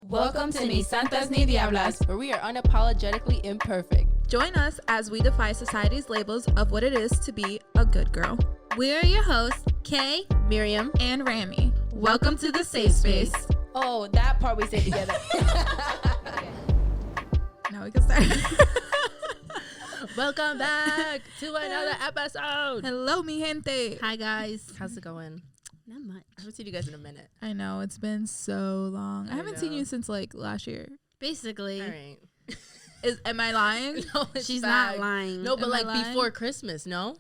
Welcome to Ni Santas Ni Diablas, where we are unapologetically imperfect. Join us as we defy society's labels of what it is to be a good girl. We're your hosts, Kay, Miriam, and Rami. Welcome to the safe space. Oh, that part we say together. Now we can start. Welcome back to another episode. Hello, mi gente. Hi, guys. How's it going? Not much. I haven't seen you guys in a minute. I know, it's been so long. I haven't seen you since like last year. Basically. All right. Am I lying? No, She's fact. not lying. No, but Am I like lying? before Christmas, no?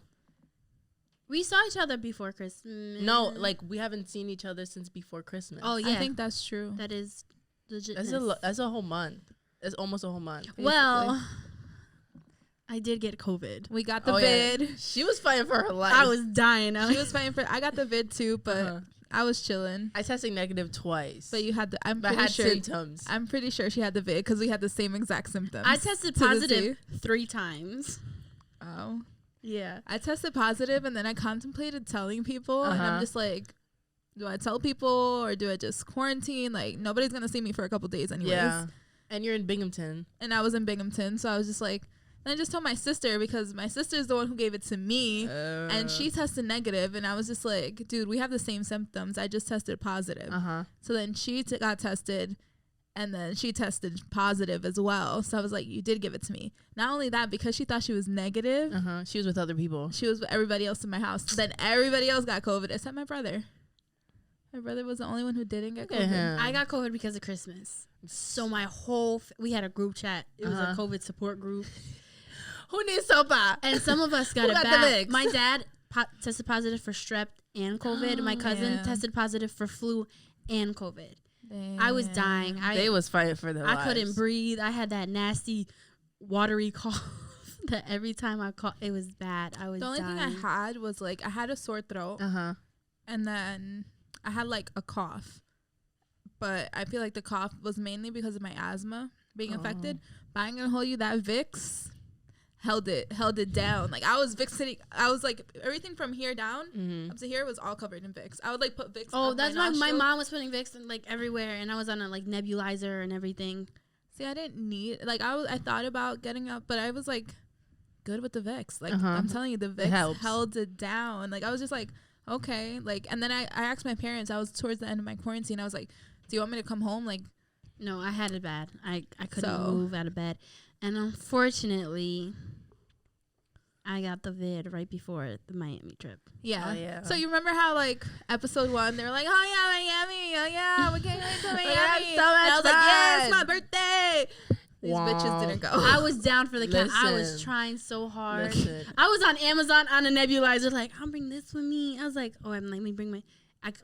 We saw each other before Christmas. No, like we haven't seen each other since before Christmas. Oh, yeah. I think that's true. That is legit. That's a whole month. That's almost a whole month. Well, I did get COVID. We got the vid. Yeah. She was fighting for her life. I was dying. She was fighting for. I got the vid too, but I was chilling. I tested negative twice. But you had the. I'm but pretty had sure. symptoms. I'm pretty sure she had the vid because we had the same exact symptoms. I tested positive 3 times. Oh. Yeah. I tested positive and then I contemplated telling people and I'm just like, do I tell people or do I just quarantine? Like nobody's gonna see me for a couple days anyways. Yeah. And you're in Binghamton. And I was in Binghamton, so I was just like, and I just told my sister because my sister's the one who gave it to me and she tested negative and I was just like, dude, we have the same symptoms. I just tested positive. So then she got tested and then she tested positive as well. So I was like, you did give it to me. Not only that, because she thought she was negative. She was with other people. She was with everybody else in my house. Then everybody else got COVID except my brother. My brother was the only one who didn't get COVID. I got COVID because of Christmas. So my whole, we had a group chat. It was a COVID support group. Who needs sopa? And some of us got Who it got the back. mix? My dad tested positive for strep and COVID. My cousin tested positive for flu and COVID. Damn. I was dying. They was fighting for their lives. I couldn't breathe. I had that nasty, watery cough that every time I coughed, it was bad. I was The only dying. thing I had was like, I had a sore throat. And then I had like a cough. But I feel like the cough was mainly because of my asthma being affected. But I'm gonna hold you that Vicks held it down. Like I was Vicks I was like everything from here down up to here was all covered in Vicks. I would like put Vicks. Oh, up that's my why my nostrils. mom was putting Vicks in, like everywhere, and I was on a like nebulizer and everything. See, I didn't need like I thought about getting up, but I was like good with the Vicks. Like I'm telling you, the Vicks held it down. Like I was just like, okay. Like and then I asked my parents, I was towards the end of my quarantine, I was like, do you want me to come home? Like no, I had it bad. I couldn't move out of bed. And unfortunately I got the vid right before the Miami trip. yeah. Oh, yeah. So you remember how like episode 1 they were like, oh yeah, Miami, oh yeah, we can't wait to Miami. so much and I was like, fun. yeah, it's my birthday. These bitches didn't go. I was down for the count. I was Listen. trying so hard. Listen. I was on Amazon on a nebulizer, like, I'll bring this with me. I was like, oh, I'm let me bring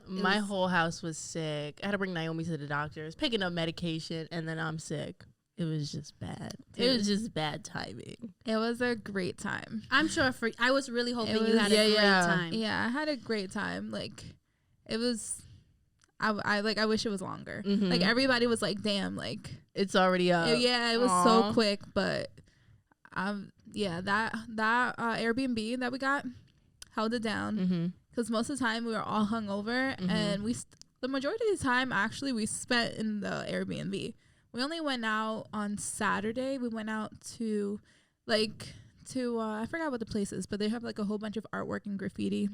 My whole house was sick. I had to bring Naomi to the doctors, picking up medication, and then I'm sick. It was just bad. It was just bad timing. It was a great time. I'm sure I was really hoping It you was- had a great time. Yeah, I had a great time. Like it was I wish it was longer. Like everybody was like, damn, like It's already up. yeah, it was so quick, but yeah, that Airbnb that we got held it down because most of the time we were all hungover and the majority of the time actually we spent in the Airbnb. We only went out on Saturday. We went out to I forgot what the place is, but they have like a whole bunch of artwork and graffiti.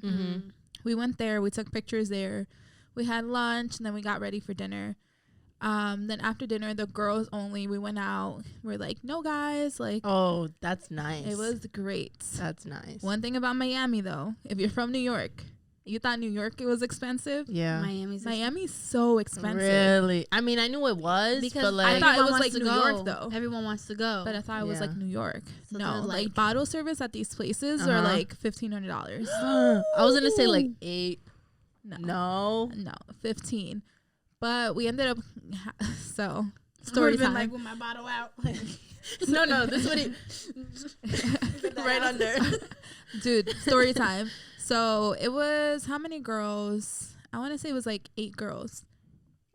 We went there. We took pictures there. We had lunch and then we got ready for dinner. Then after dinner, the girls only, we went out. We're like, no guys, like. Oh, that's nice. It was great. That's nice. One thing about Miami though, if you're from New York, you thought New York it was expensive. Yeah. Miami's so expensive. Really? I mean, I knew it was, Because but like I thought it was wants like to New go. York though. Everyone wants to go. But I thought it was like New York. So no, they're like like- bottle service at these places are like $1,500. I was gonna say like 8. No, 15. But we ended up so Story story time. like with my bottle out. no, this would right under. Dude, story time. So it was how many girls? I want to say it was like 8 girls.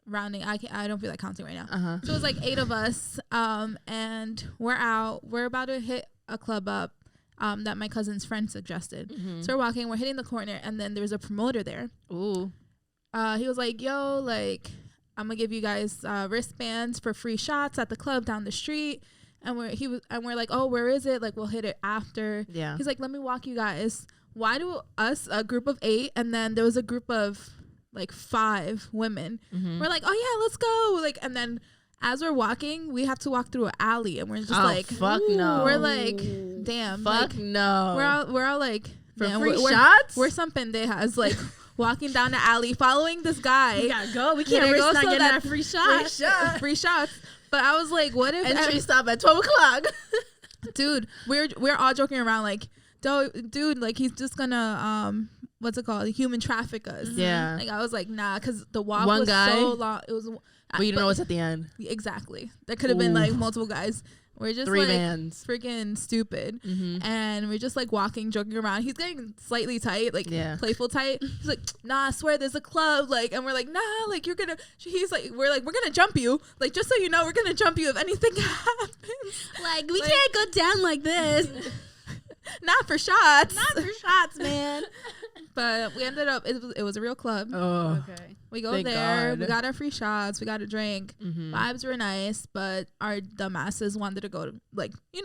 Rounding, I don't feel like counting right now. So it was like 8 of us, and we're out. We're about to hit a club up that my cousin's friend suggested. So we're walking, we're hitting the corner, and then there's a promoter there. Ooh. He was like, yo, like, I'm gonna give you guys wristbands for free shots at the club down the street. And we're like, oh, where is it? Like, we'll hit it after. Yeah. He's like, let me walk you guys. Why do us, a group of 8, and then there was a group of like 5 women. We're like, oh yeah, let's go. Like, and then as we're walking, we have to walk through an alley, and we're just fuck no. We're like, damn, fuck like, no. We're all like, for damn, free we're shots. We're some pendejas, like walking down the alley, following this guy. We gotta go. We can't risk not getting that free shot. Free shots. But I was like, what if entry stop at 12 o'clock? Dude, we're all joking around like, dude, like he's just gonna what's it called? Human traffic us. Yeah. Like I was like, nah, because the walk One was guy? so long. It was. But you don't know what's at the end. Exactly. There could have been like multiple guys. We're just 3 like vans. freaking stupid, and we're just like walking, joking around. He's getting slightly tight, like playful tight. He's like, "Nah, I swear, there's a club." Like, and we're like, "Nah, like you're gonna." He's like, "We're gonna jump you. Like, just so you know, we're gonna jump you if anything happens." Like, we can't go down like this. Not for shots. Not for shots, man. But we ended up. It was a real club. Oh. Okay. We go Thank there. God. We got our free shots. We got a drink. Vibes were nice, but our dumbasses wanted to go to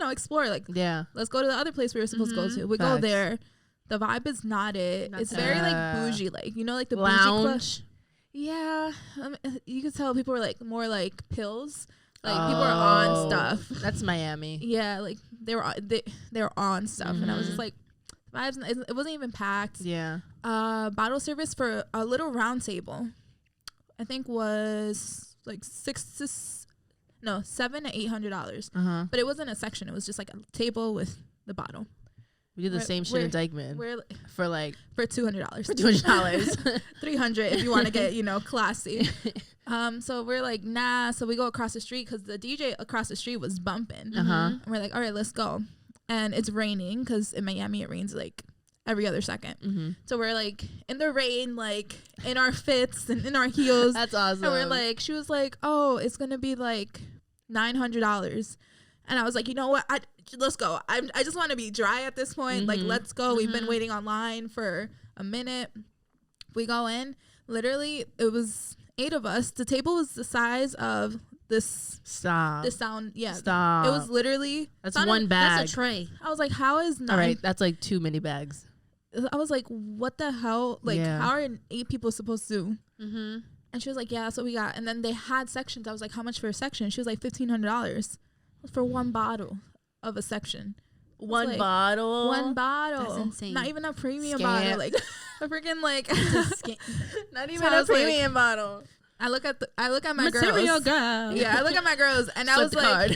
explore. Like, let's go to the other place we were supposed to go to. We go there. The vibe is not it. That's it's very like bougie, like like the lounge. bougie club. Yeah, you could tell people were like more like pills. Like people were on stuff. That's Miami. Yeah, like they were on stuff, and I was just like, vibes. It wasn't even packed. Yeah. Bottle service for a little round table, I think was like $700 to $800. But it wasn't a section. It was just like a table with the bottle. We did the same shit in Dykeman. For $200. For $200. For $200. $300 if you want to get classy. So we're like, nah. So we go across the street because the DJ across the street was bumping. And we're like, all right, let's go. And it's raining because in Miami it rains like every other second. So we're like in the rain, like in our fits and in our heels. That's awesome. And we're like, she was like, oh, it's gonna be like $900. And I was like, you know what? Let's go. I just want to be dry at this point. Like, let's go. We've been waiting online for a minute. We go in. Literally, it was 8 of us. The table was the size of this. Stop. This sound. Yeah. Stop. It was literally. That's one bag. That's a tray. I was like, how is 9? All right. That's like 2 mini bags. I was like, what the hell? Like, how are 8 people supposed to? And she was like, yeah, that's what we got. And then they had sections. I was like, how much for a section? She was like, $1,500 for one bottle of a section. One bottle. That's insane. Not even a premium bottle. Like a freaking like. Not even a premium bottle. I look at my Material girls. girl. Yeah, I look at my girls, and I was like,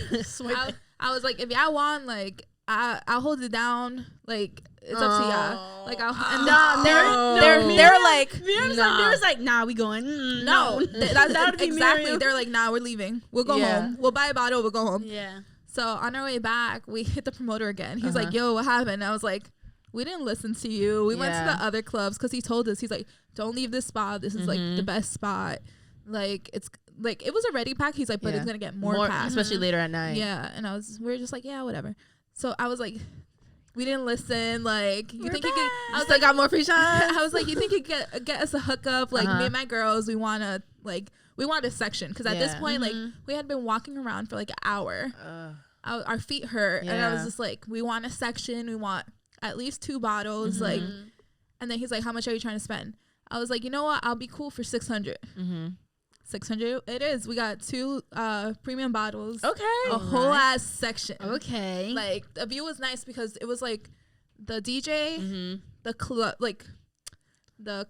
I was like, if y'all want, like, I'll hold it down. Like, it's up to y'all. Like, they're like, Miriam's like, nah, we going. No, that's exactly. Miriam. They're like, nah, we're leaving. We'll go home. We'll buy a bottle. We'll go home. Yeah. So on our way back, we hit the promoter again. He's like, yo, what happened? I was like, we didn't listen to you. We went to the other clubs because he told us, he's like, don't leave this spot. This is like the best spot. Like, it's like, it was already packed. He's like, but it's going to get more packed. Especially later at night. Yeah. And we were just like, yeah, whatever. So I was like, we didn't listen. Like, you think you could, I was like, got more free shots. I was like, you think you could get us a hookup? Like, me and my girls, we want a section. Because at this point, like, we had been walking around for like an hour. Our feet hurt, and I was just like, we want a section. We want at least 2 bottles, like. And then he's like, how much are you trying to spend? I was like, you know what? I'll be cool for $600. $600 it is. We got 2 premium bottles. Okay. A whole ass section. Okay. Like, the view was nice because it was like the DJ, the club, like the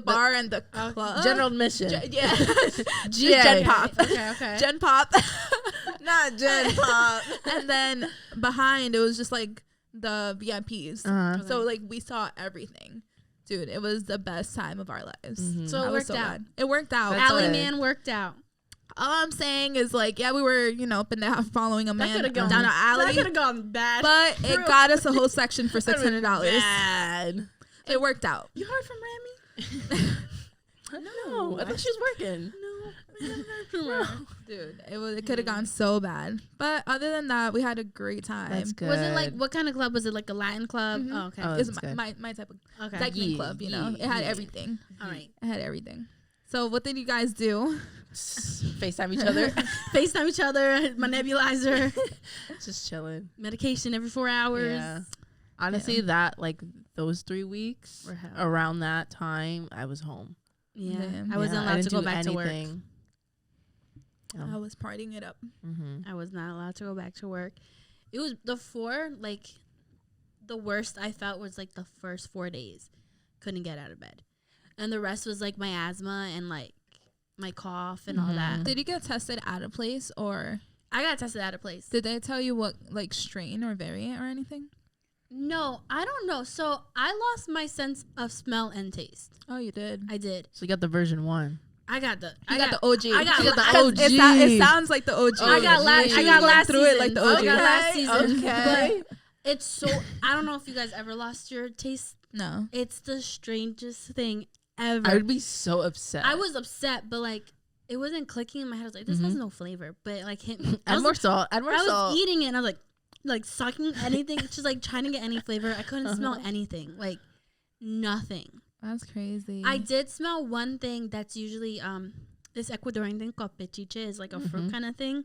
bar and the club. General admission. Gen Pop. Okay. Gen Pop. Not Gen Pop. And then behind it was just like the VIPs. So like we saw everything. Dude, it was the best time of our lives. So it worked out. Glad. It worked out. Alley man worked out. All I'm saying is like, yeah, we were, up in the following a man down an alley. That could have gone bad. But it got us a whole section for $600. Bad. It worked out. You heard from Rami? No, I thought she was working. Dude, it could have gone so bad. But other than that, we had a great time. That's good. Was it like, what kind of club? Was it like a Latin club? Oh, okay. It's my type of Dykeman club, It had everything. All right. It had everything. So what did you guys do FaceTime each other. FaceTime each other, my nebulizer, Just chilling. medication every 4 hours. Yeah. Honestly, that like those 3 weeks Were hell. around that time, I was home. Yeah. Damn. I wasn't I allowed didn't to go do back to work. anything. I was partying it up. I was not allowed to go back to work. It was the worst I felt was like the first 4 days. Couldn't get out of bed. And the rest was like my asthma and like my cough and all that. Did you get tested at a place, or I got tested at a place. did they tell you what like strain or variant or anything? No, I don't know. So I lost my sense of smell and taste. Oh, you did. I did. So you got the version 1. I got the OG. I got She the OG. It sounds like the OG. I got She last through season. it like the I OG. got last season. Okay. But it's so, I don't know if you guys ever lost your taste. No. It's the strangest thing ever. I would be so upset. I was upset, but like it wasn't clicking in my head. I was like, this has no flavor. But it, like hit me. I Add was, more salt. Add more I salt. was eating it and I was like sucking anything, just like trying to get any flavor. I couldn't smell anything. Like nothing. That's crazy. I did smell one thing that's usually this Ecuadorian thing called pechiche. Is like a fruit kind of thing.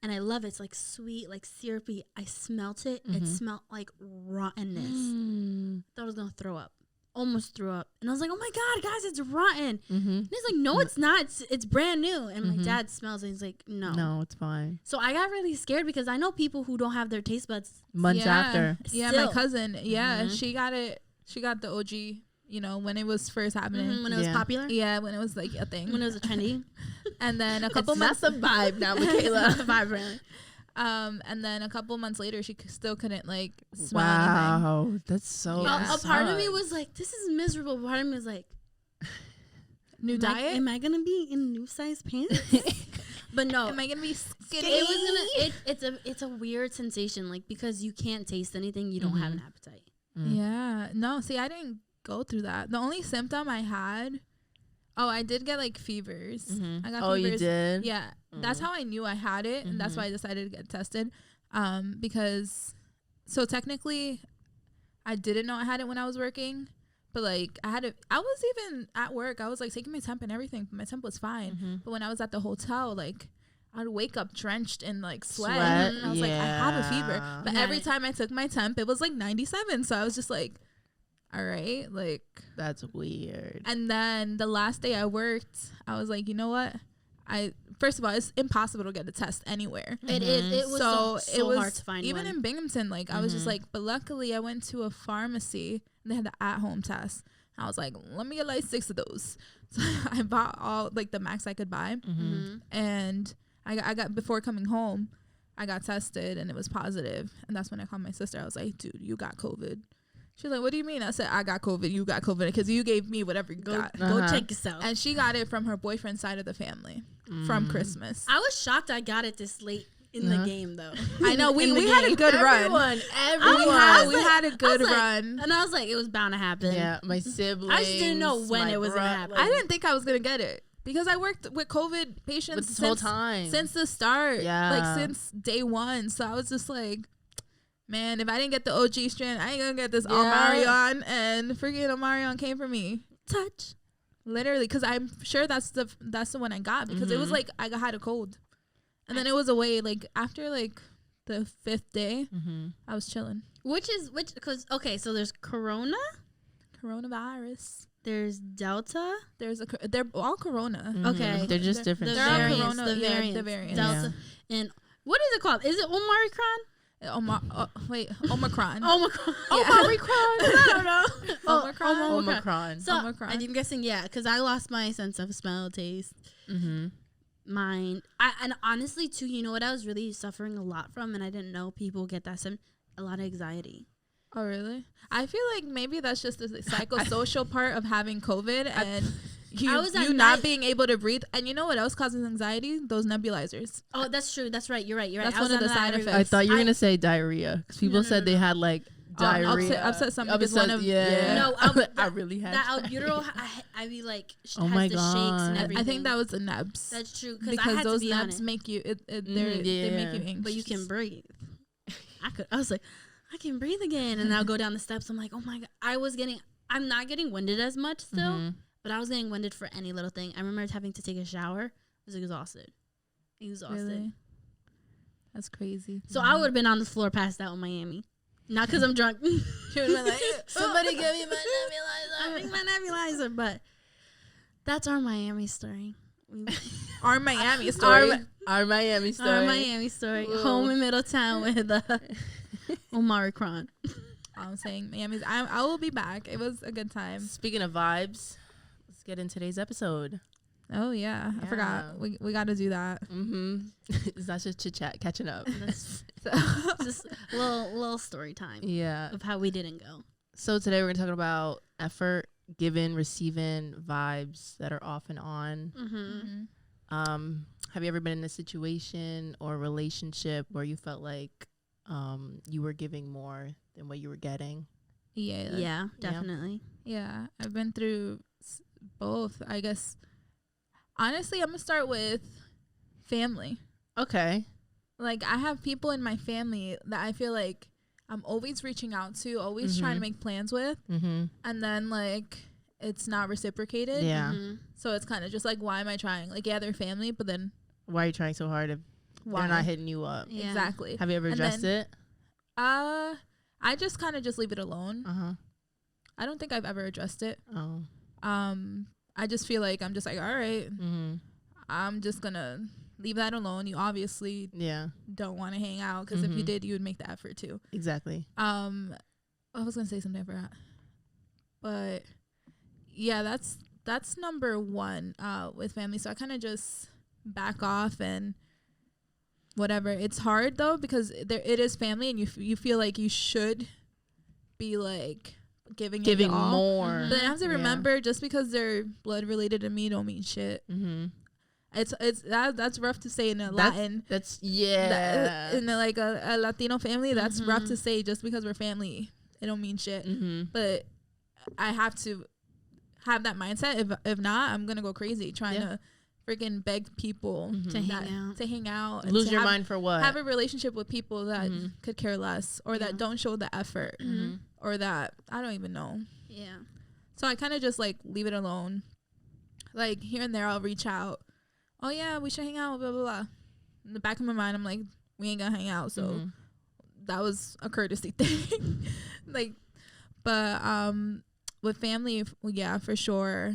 And I love it. It's like sweet, like syrupy. I smelt it. It smelled like rottenness. Thought I was going to throw up. Almost threw up. And I was like, oh my God, guys, it's rotten. And he's like, no, it's not. It's brand new. And my dad smells it. He's like, no. No, it's fine. So I got really scared because I know people who don't have their taste buds. Months after. Yeah, Still. my cousin. Yeah, she got it. She got the OG, you know, when it was first happening. When it was Yeah. popular. Yeah, when it was like a thing. When it was a trendy. And then a couple months. That's a vibe now, Michaela. Vibrant. And then a couple months later, she still couldn't like smell anything. Wow, that's so. Yeah. A part of me was like, this is miserable. Part of me was like, New diet? Am I gonna be in new size pants? But no. Am I gonna be skinny? It was gonna. It's a weird sensation, like because you can't taste anything, you don't have an appetite. Yeah. No, see, I didn't go through that. The only symptom I had, I did get like fevers. I got fevers. You did? Yeah. That's how I knew I had it, and that's why I decided to get tested. Because so technically I didn't know I had it when I was working, but like I was even at work, I was like taking my temp and everything, but my temp was fine. But when I was at the hotel, like I'd wake up drenched in like sweat. And I was like, I have a fever. But every time I took my temp, it was like 97. So I was just like, all right, like That's weird. and then the last day I worked, I was like, you know what? First of all, it's impossible to get a test anywhere. It is. It was so it was hard to find even one. in Binghamton. Like I was just like, but luckily I went to a pharmacy and they had the at-home test. I was like, let me get like 6 of those. So I bought all like the max I could buy, and I got before coming home, I got tested and it was positive. And that's when I called my sister. I was like, dude, you got COVID. She's like, what do you mean? I said, I got COVID. You got COVID because you gave me whatever you got. Go check yourself. And she got it from her boyfriend's side of the family from Christmas. I was shocked I got it this late in the game though. I know we had a good run. Everyone. We had a good like, run. And I was like, it was bound to happen. Yeah, my siblings. I just didn't know when it was gonna happen. I didn't think I was gonna get it because I worked with COVID patients This whole time. since the start. Yeah. like since day one. So I was just like, man, if I didn't get the OG strand, I ain't gonna get this Omarion. And freaking Omarion came for me. Touch. Literally, because I'm sure that's the one I got because it was like I had a cold, and then it was away. Like after like the 5th day, I was chilling. Because okay, so there's Coronavirus. there's Delta. They're all Corona. Okay, They're just different. The They're all variants, Corona, the yeah, variants, the variants. Delta, and what is it called? Is it Omicron? Omicron. Omicron. I don't know. Omicron. Omicron. So Omicron. I'm guessing, yeah, because I lost my sense of smell, taste, mind. And honestly, too, you know what I was really suffering a lot from, and I didn't know people get that a lot of anxiety. Oh, really? I feel like maybe that's just the psychosocial part of having COVID and you not being able to breathe. And you know what else causes anxiety? Those nebulizers. Oh, that's true. That's right. You're right. That's I was one of on the that side every- effects. I thought you were gonna say diarrhea because people said they had like diarrhea. Upset stomach is one of No, I really had that albuterol. I be like, Oh has my the shakes and God. everything. I think that was the nebs. That's true I because had those to be on nebs it. make you they make you anxious. But you can breathe. I was like, I can breathe again, and I'll go down the steps. I'm like, oh my God. I'm not getting winded as much still, but I was getting winded for any little thing. I remember having to take a shower. was exhausted. Really? That's crazy. So I would have been on the floor passed out in Miami. Not because I'm drunk. She would have been like, somebody give me my I nebulizer. think my nebulizer, but that's our Miami story. Our Miami story. Our Miami story. Our Miami story. Whoa. Home in Middletown with Omicron. I'm saying Miami's. I will be back. It was a good time. Speaking of vibes, let's get in today's episode. Oh yeah, I forgot. We got to do that. It's not just chit chat, catching up. That's just a little story time. Yeah. Of how we didn't go. So today we're gonna talk about effort, given, receiving, vibes that are off and on. Have you ever been in a situation or relationship where you felt like you were giving more than what you were getting? Yeah, definitely. Yeah, I've been through both. I guess honestly, I'm gonna start with family. Okay. Like I have people in my family that I feel like I'm always reaching out to, always trying to make plans with, and then like it's not reciprocated. Yeah. So it's kind of just like, why am I trying? Like, yeah, they're family, but then Why are you trying so hard if they're not hitting you up? Yeah. Exactly. Have you ever addressed it? I just kind of just leave it alone. I don't think I've ever addressed it. Oh. I just feel like I'm just like, all right, I'm just gonna leave that alone. You obviously don't want to hang out, because if you did, you would make the effort to. Exactly. I was gonna say something, I forgot. But yeah, that's number one with family. So I kind of just back off and whatever. It's hard though, because it is family, and you feel like you should be like giving all. More. But I have to remember, just because they're blood related to me don't mean shit. That's rough to say in a Latin. That's in like a Latino family. That's rough to say. Just because we're family, it don't mean shit. But I have to have that mindset. If not, I'm gonna go crazy trying to freaking beg people to hang out. And lose your mind for what? Have a relationship with people that could care less, or that don't show the effort, or that I don't even know. Yeah. So I kind of just like leave it alone. Like here and there, I'll reach out. Oh yeah, we should hang out. Blah blah blah. In the back of my mind, I'm like, we ain't gonna hang out. So that was a courtesy thing. Like, but with family, yeah, for sure.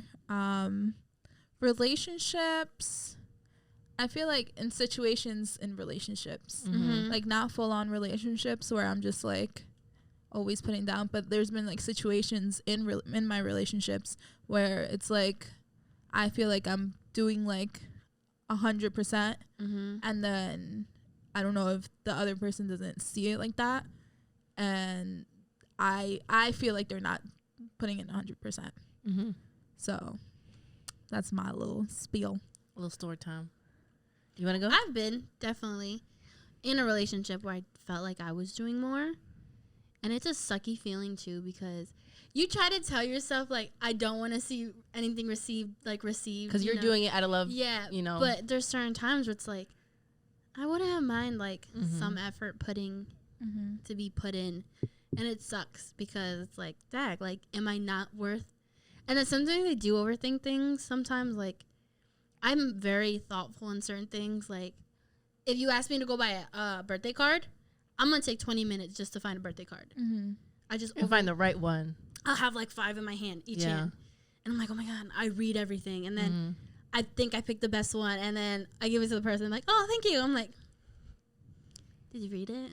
Relationships, I feel like in relationships, like not full on relationships where I'm just like always putting down, but there's been like situations in my relationships where it's like I feel like I'm doing like 100%, and then I don't know if the other person doesn't see it like that, and I feel like they're not putting in 100%. So that's my little spiel. A little story time. You want to go? I've been definitely in a relationship where I felt like I was doing more. And it's a sucky feeling too, because you try to tell yourself like, I don't want to see anything received. Because you're doing it out of love. Yeah. You know. But there's certain times where it's like, I wouldn't have mind like some effort to be put in. And it sucks because it's like, dag, like, am I not worth? And then sometimes I do overthink things. Sometimes, like, I'm very thoughtful in certain things. Like, if you ask me to go buy a birthday card, I'm going to take 20 minutes just to find a birthday card. I just find the right one. I'll have, like, 5 in my hand, each hand. And I'm like, oh, my God, I read everything. And then I think I picked the best one. And then I give it to the person. I'm like, oh, thank you. I'm like, did you read it?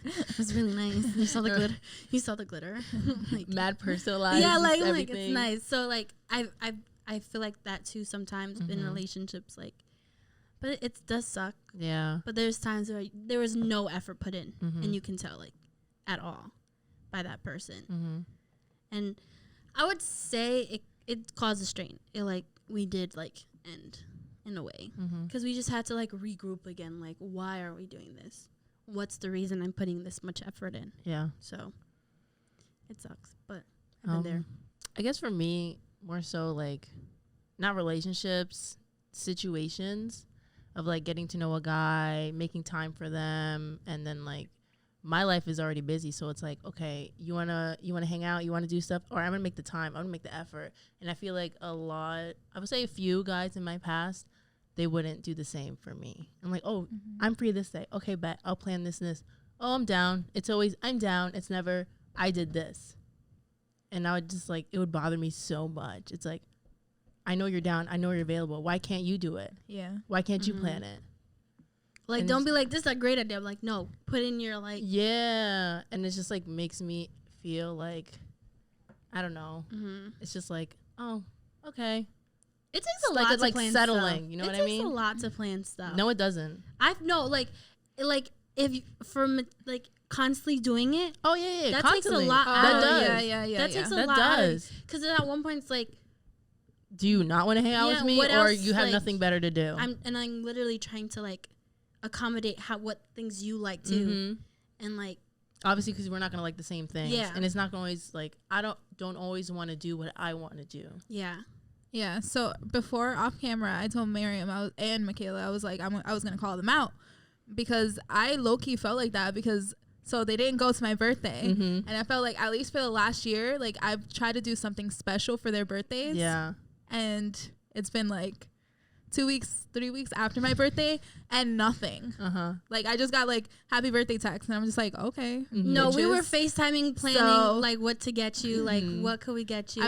It was really nice. You saw the glitter. You saw the glitter. Like, mad personalized. Yeah, like it's nice. So like I feel like that too sometimes in relationships. Like, but it does suck. Yeah. But there's times where there was no effort put in, and you can tell like at all by that person. And I would say it caused a strain. It like we did like end in a way, because we just had to like regroup again. Like, why are we doing this? What's the reason I'm putting this much effort in? Yeah. So it sucks, but I've been there. I guess for me, more so like not relationships, situations of like getting to know a guy, making time for them, and then like my life is already busy. So it's like, okay, you wanna hang out, you wanna do stuff, or I'm gonna make the time, I'm gonna make the effort. And I feel like I would say a few guys in my past, they wouldn't do the same for me. I'm like, oh, I'm free this day. Okay, bet I'll plan this and this. Oh, I'm down. It's always I'm down. It's never I did this. And I would just like, it would bother me so much. It's like, I know you're down. I know you're available. Why can't you do it? Yeah. Why can't you plan it? Like, And don't be like, this is a great idea. I'm like, no, put in your like. Yeah. And it's just like makes me feel like, I don't know. It's just like, oh, okay. It takes It's a like lot it's to like plan settling. stuff. You know what I It mean? takes a lot to plan stuff. No, it doesn't. I've no like if you, like constantly doing it. Oh yeah. That Constantly. takes a lot. That out of does. you. Yeah. That takes a That lot. does. Because at one point it's like Do you not want to hang out Yeah, with me, what or else, you have like, nothing better to do? I'm literally trying to like accommodate what things you like too, and like Obviously, because we're not gonna like the same things. Yeah. And it's not gonna always like I don't always want to do what I want to do. yeah. Yeah. So before off camera, I told Miriam and Michaela, I was like, I was gonna call them out because I low key felt like that because so they didn't go to my birthday, and I felt like at least for the last year, like I've tried to do something special for their birthdays. Yeah. And it's been like 2 weeks, 3 weeks after my birthday and nothing. Like I just got like happy birthday text and I'm just like, okay. No, we were bitches. FaceTiming, planning So- like what to get you, like what could we get you.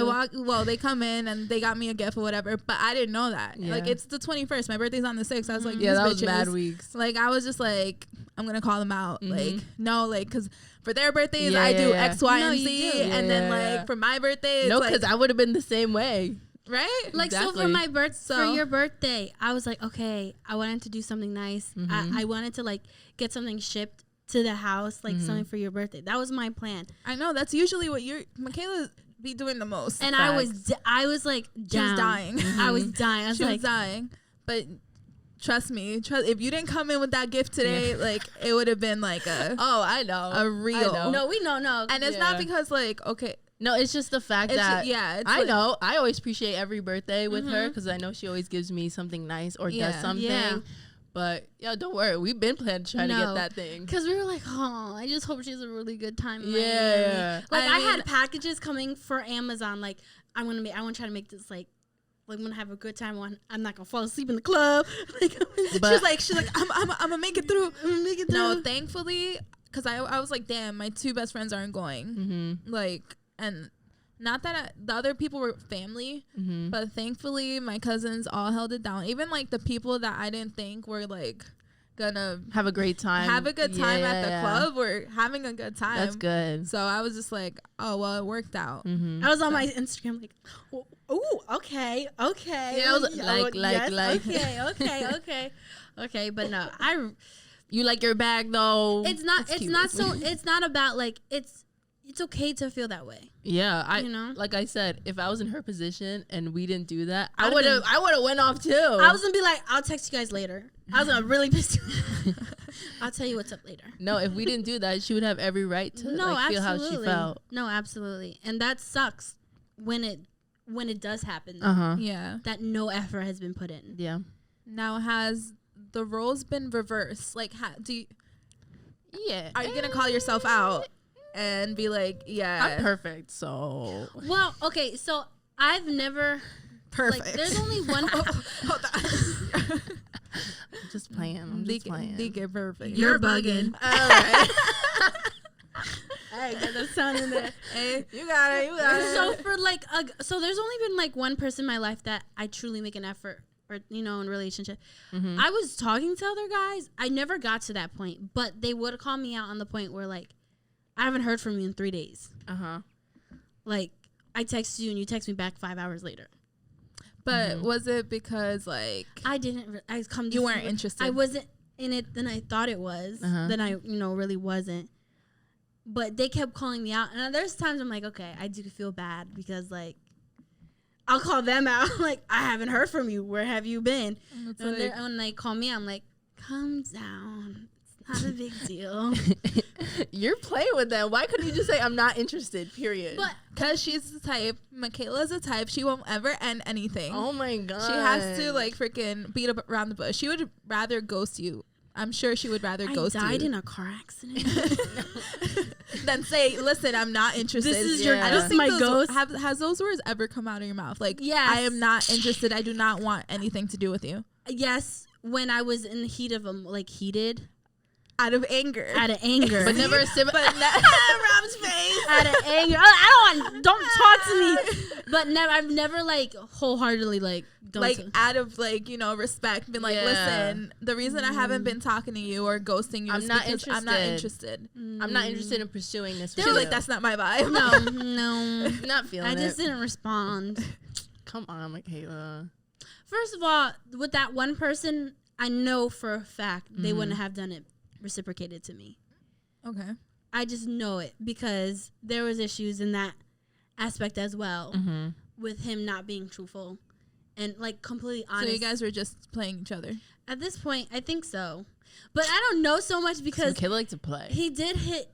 They come in and they got me a gift or whatever, but I didn't know that. Yeah. Like it's the 21st. My birthday's on the 6th. I was like, Yeah, these that was bitches. mad weeks. Like I was just like, I'm gonna call them out. Like no, like because for their birthdays I do Yeah. X, Y, No, and you Z, do. and then Yeah. like for my birthday, it's No, like, because I would have been the same way. right? Like so Exactly. for my for So- your birthday, I was like, okay, I wanted to do something nice. I wanted to like get something shipped to the house, like something for your birthday. That was my plan, I know that's usually what Michaela be doing the most. and Facts. I was like She was down. dying. I was dying. I was She like, was dying, but trust me, if you didn't come in with that gift today, like it would have been like Oh, I know. a real. know. no, we know, no, And it's not because like okay, No, it's just the fact it's that it's I like- know. I always appreciate every birthday with her because I know she always gives me something nice or Yeah. does something. Yeah. But yeah, don't worry. We've been planning to try to No. get that thing. because we were like, oh, I just hope she has a really good time. in Yeah. Miami. Like I I had mean- packages coming for Amazon. Like I want to try to make this like I'm gonna have a good time. I'm not gonna fall asleep in the club. Like she's like I'm gonna make it through. I'm gonna make it through. No, thankfully, because I was like, damn, my two best friends aren't going. Like, and not that the other people were family, but thankfully my cousins all held it down. Even like the people that I didn't think were like gonna Have a great time. have a good time at the Yeah. club were having a good time. That's good. So I was just like, oh well, it worked out. I was on my Instagram like, oh, okay. Yeah, I was like. Okay, but no, You like your bag though. it's not That's cute. it's not about like it's okay to feel that way. Yeah, You know? like I said, if I was in her position and we didn't do that, I I'd would have have went off too. I was gonna be like, I'll text you guys later. I was gonna really piss you. I'll tell you what's up later. No, if we didn't do that, she would have every right to like, feel how she felt. No, absolutely. And that sucks when it does happen. Yeah. That no effort has been put in. Yeah. Now has the roles been reversed? Like, Yeah. are you gonna call yourself out and be like, yeah, I'm perfect, so Well, okay, so I've never perfect? like there's only one Hold on. I'm just playing. I'm just playing. Deacon perfect. You're bugging. All right. I got the sound in there. Hey, you got it. So for like so there's only been like one person in my life that I truly make an effort or in relationship. I was talking to other guys. I never got to that point, but they would call me out on the point where like I haven't heard from you in 3 days. Like I text you and you text me back 5 hours later. But was it because like I didn't. I come. you weren't interested? I wasn't in it than I thought it was. Then I really wasn't. But they kept calling me out, and there's times I'm like, okay, I do feel bad because like I'll call them out. Like I haven't heard from you. Where have you been? It's And like- when they call me, I'm like, calm down. It's not a big deal. You're playing with them. Why couldn't you just say I'm not interested? Period. But Because she's the type, Michaela's the type, she won't ever end anything. oh my god, She has to like freaking beat up around the bush. She would rather ghost you I'm sure she would rather ghost you. I died in a car accident. Then say, listen, I'm not interested. This is your I don't think my ghost. Has those words ever come out of your mouth? Like, yes. I am not interested. I do not want anything to do with you. Yes, when I was in the heat of heated. Out of anger. But never a similar. Rob's face. Out of anger. Don't talk to me. But I've never like wholeheartedly like gone like to. out of like, you know, respect, been like, listen, the reason I haven't been talking to you or ghosting you is because I'm not interested. I'm not interested in pursuing this. She's like, that's not my vibe. No. Not feeling it. I just didn't respond. Come on, Michaela. First of all, with that one person, I know for a fact they wouldn't have done it reciprocated to me. Okay. I just know it because there was issues in that aspect as well with him not being truthful and like completely honest. So you guys were just playing each other? At this point, I think so. But I don't know so much because Michaela liked to play. he did hit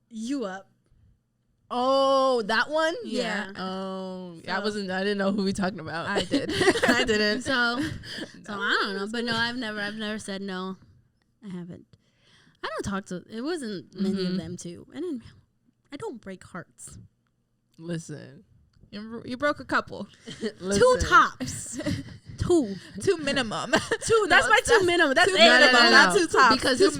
you up. Oh, that one? Yeah. Oh, So- I didn't know who we talking about. I did. I didn't. So I don't know. But no, I've never said no. I haven't. I don't talk to. It wasn't many of them too, and then I don't break hearts. Listen. You broke a couple. Two tops. Two minimum. Two. That's my two minimum. That's two it. minimum, not two tops. Because two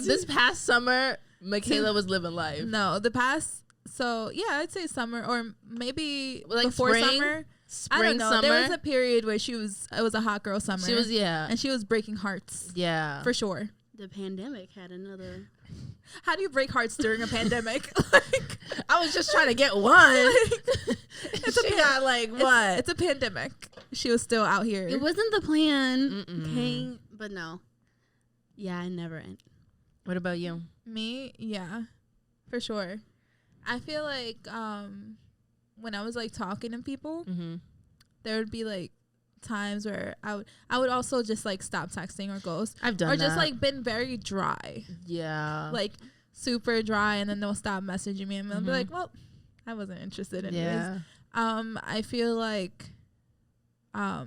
this past summer, Michaela was living life. No, the past. So yeah, I'd say summer or maybe Like before spring? summer. Spring, I don't know. summer. There was a period where it was a hot girl summer. She was, and she was breaking hearts. Yeah. For sure. The pandemic had another. How do you break hearts during a pandemic? Like, I was just trying to get one. she got like what? It's a pandemic. She was still out here. It wasn't the plan. Okay, but no. Yeah, I never end. What about you? Me, yeah, for sure. I feel like when I was like talking to people, there would be like times where I would also just like stop texting or ghost. I've done or that. just like been very dry. Yeah. Like super dry, and then they'll stop messaging me and they'll be like, well, I wasn't interested in yeah. this. I feel like I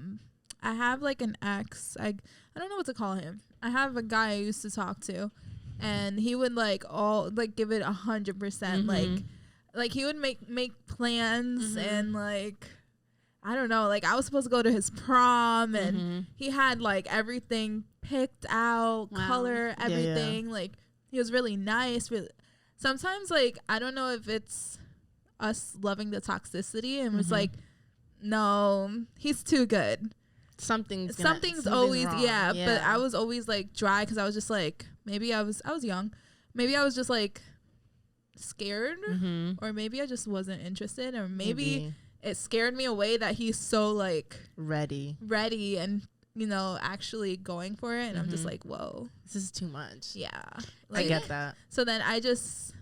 have like an ex. I don't know what to call him. I have a guy I used to talk to, and he would like give it 100%. Like he would make plans and like I don't know. Like I was supposed to go to his prom, and he had like everything picked out, color, everything. Like he was really nice. Really, sometimes like I don't know if it's us loving the toxicity and was like, no, he's too good. Something's always wrong. yeah. But I was always like dry because I was just like maybe I was young, maybe I was just like scared, or maybe I just wasn't interested, or maybe it scared me away that he's so like ready and you know actually going for it, and I'm just like, whoa, this is too much. Yeah, like, I get that. So then I just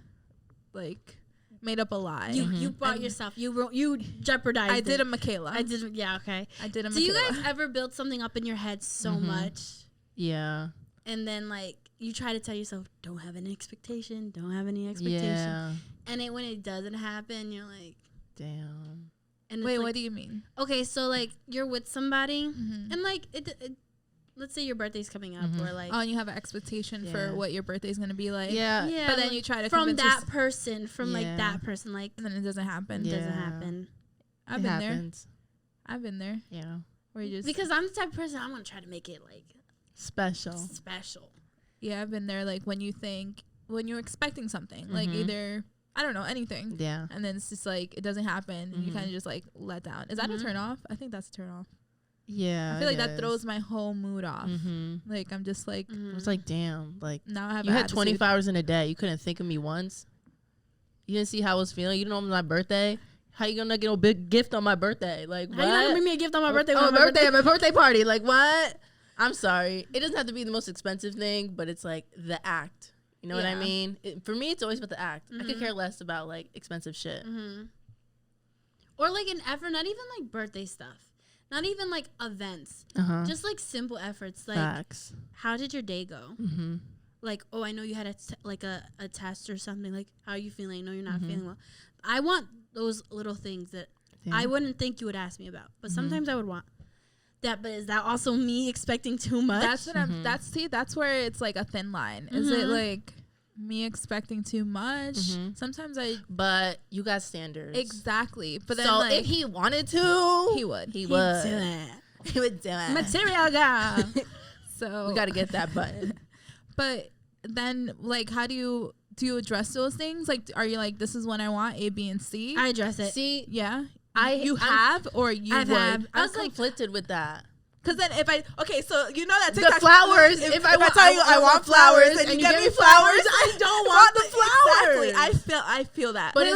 like made up a lie. You bought yourself. You jeopardized. I did a Michaela. I did. Yeah. Okay. I did a Do Michaela. you guys ever build something up in your head so much? Yeah. And then like you try to tell yourself, don't have any expectation. Don't have any expectation. Yeah. And when it doesn't happen, you're like, damn. And wait, like, what do you mean? Okay, so like you're with somebody, and like it let's say your birthday's coming up, or like and you have an expectation for what your birthday's gonna be like. Yeah. But then you try to from convince that person, like that person, like and then it doesn't happen. doesn't happen. I've been there. Yeah. Where you just because I'm the type of person I'm gonna try to make it like special. Yeah, I've been there. Like when you're expecting something, like either I don't know, anything. Yeah. And then it's just like it doesn't happen, and you kind of just like let down. Is that a turn off? I think that's a turn off. Yeah. I feel like that throws my whole mood off. Like I'm just like it's like damn, like now I have you had 24 hours in a day. You couldn't think of me once. You didn't see how I was feeling. You know, on my birthday. How you gonna get a big gift on my birthday? Like what? How you gonna bring me a gift on my birthday? On my birthday, at my birthday party. Like what? I'm sorry. It doesn't have to be the most expensive thing, but it's like the act. You know what I mean? For me, it's always about the act. I could care less about like expensive shit. Or like an effort, not even like birthday stuff, not even like events, just like simple efforts. Like, facts. How did your day go? Like, oh, I know you had a test or something. Like, how are you feeling? I know you're not feeling well. I want those little things that I wouldn't think you would ask me about, but sometimes I would want. But is that also me expecting too much? That's what that's where it's like a thin line. Is it like me expecting too much? Sometimes but you got standards. Exactly. But then so like, if he wanted to, he would. He would. do it. He would do it. Material girl. So we got to get that button. But then like, how do you address those things? Like, are you like, this is what I want, A, B, and C? I address it. See, yeah. I'm conflicted with that. Because then so you know that The TikTok flowers. If I tell you I want flowers and you give me flowers, I don't want the flowers. Exactly. I feel that. But I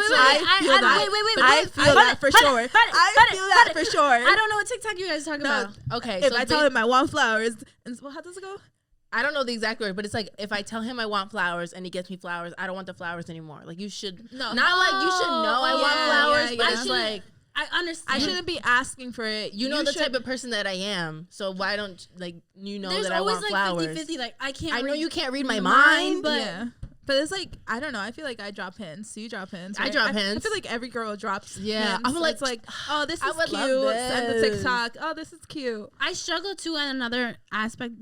feel that for sure. I feel that for sure. I don't know what TikTok you guys talking about. Okay. If I tell him I want flowers, and how does it go? I don't know the exact word, but it's like if I tell him I want flowers and he gets me flowers, I don't want the flowers anymore. Like you should not like you should know I want flowers, but it's like I understand. I shouldn't be asking for it. You know the type of person that I am, so why don't that I want flowers? There's always like 50-50. Like I know you can't read my mind, but yeah. But it's like, I don't know. I feel like I drop hints. You drop hints. Right? I drop hints. I feel like every girl drops hints. I'm like, it's like, oh, this is cute. Send the TikTok. Oh, this is cute. I struggle too on another aspect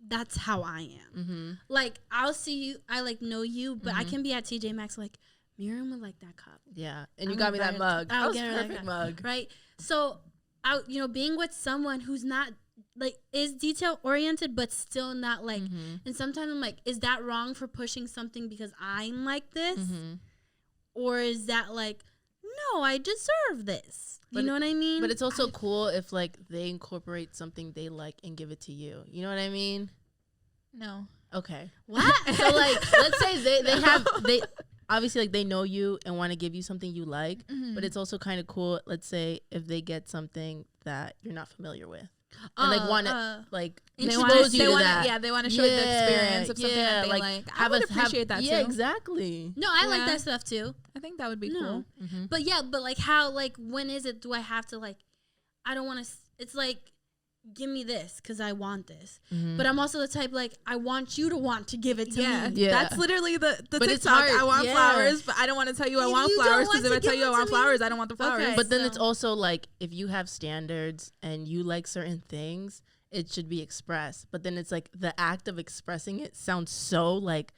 that's how I am. Like I'll see you, I like know you, but I can be at TJ Maxx like, Miriam would like that cup. Yeah, and you got me that mug. I'll get her perfect mug. Right. So, being with someone who's not like is detail oriented, but still not like. And sometimes I'm like, is that wrong for pushing something because I'm like this, or is that like, no, I deserve this? You know what I mean? But it's also cool if like they incorporate something they like and give it to you. You know what I mean? No. Okay. What? So like, let's say they obviously like they know you and want to give you something you like, but it's also kind of cool. Let's say if they get something that you're not familiar with, and like want to like expose you to that. Yeah, they want to show the experience of something that they like. I would appreciate that too. Yeah, exactly. No, I like that stuff too. I think that would be cool. But yeah, but like how like when is it? Do I have to like? I don't want to. It's like, give me this because I want this. But I'm also the type like I want you to want to give it to me. Yeah. That's literally the but TikTok. I want flowers, but I don't want to tell you I want flowers because if I tell you I want flowers, I don't want the flowers. Okay, but then it's also like if you have standards and you like certain things, it should be expressed. But then it's like the act of expressing it sounds so like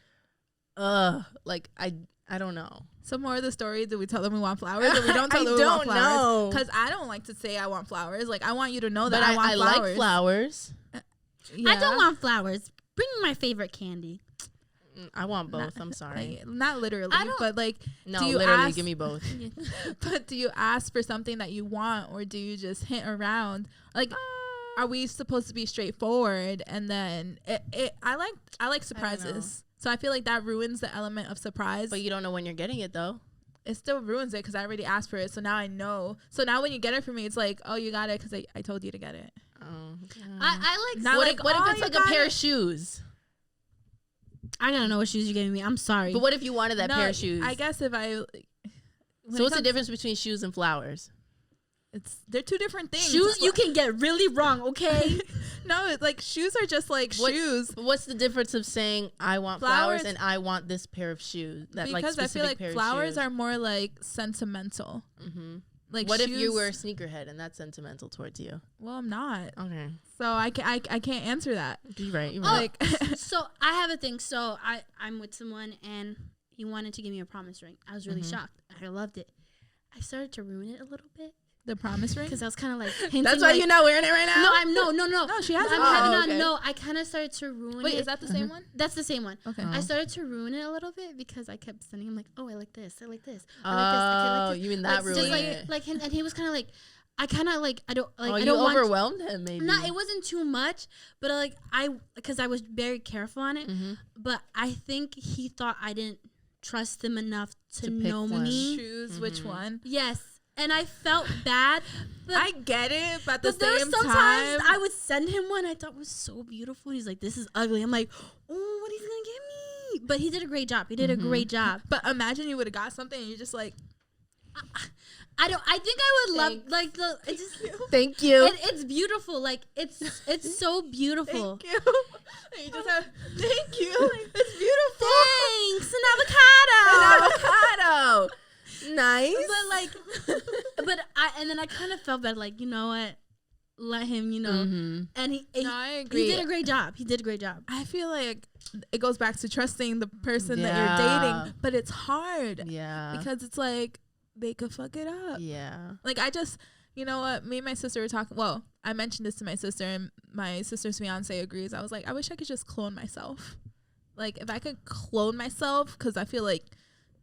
like I don't know. So more of the story, do we tell them we want flowers or we don't tell them we want flowers? Because I don't like to say I want flowers. Like I want you to know that I want flowers. I like flowers. Yeah. I don't want flowers. Bring me my favorite candy. I want both. I'm sorry. Like, not literally, but like, no, do you literally, give me both. But do you ask for something that you want, or do you just hint around? Like, are we supposed to be straightforward? And then I like surprises. So I feel like that ruins the element of surprise. But you don't know when you're getting it though. It still ruins it because I already asked for it. So now I know. So now when you get it from me, it's like, oh, you got it because I told you to get it. Oh. I like. Not what if it's like a pair of shoes? I gotta know what shoes you're giving me. I'm sorry. But what if you wanted that pair of shoes? I guess if I. So what's the difference between shoes and flowers? They're two different things. Shoes you can get really wrong, okay? No, it's like shoes are just like shoes. What's the difference of saying I want flowers and I want this pair of shoes? That because I feel like flowers are more like sentimental. Like what if you were a sneakerhead and that's sentimental towards you? Well, I'm not. Okay. So I can't answer that. You're right. You're right. So I have a thing. So I'm with someone and he wanted to give me a promise ring. I was really shocked. I loved it. I started to ruin it a little bit. The promise ring? Because I was kind of like hinting. That's why you're not wearing it right now? No, I'm no. No, she hasn't. No, I kind of started to ruin it. Wait, is that the same one? That's the same one. Okay. I started to ruin it a little bit because I kept sending him like, oh, I like this. I like this. Oh, I like this. You mean that ruined it? Like, and he was kind of like, I kind of like, I don't like. Oh, I you don't overwhelmed him maybe. No, it wasn't too much, but because I was very careful on it. But I think he thought I didn't trust him enough to know me. Choose which one. Yes. And I felt bad. I get it, but at the same time, sometimes I would send him one I thought was so beautiful. He's like, this is ugly. I'm like, oh, what he's going to give me? But he did a great job. He did a great job. But imagine you would have got something and you're just like, I think I would love, like, it's just, thank you. It's beautiful. Like, it's so beautiful. Thank you. And you just have, thank you. It's beautiful. Thanks. An avocado. Nice. But and then I kind of felt bad, like, you know what? let him, and he I agree. He did a great job. I feel like it goes back to trusting the person that you're dating, but it's hard. Yeah. Because it's like they could fuck it up. Yeah. Like I just, you know what? Me and my sister were talking. Well, I mentioned this to my sister, and my sister's fiance agrees. I was like, I wish I could just clone myself. Like if I could clone myself, because I feel like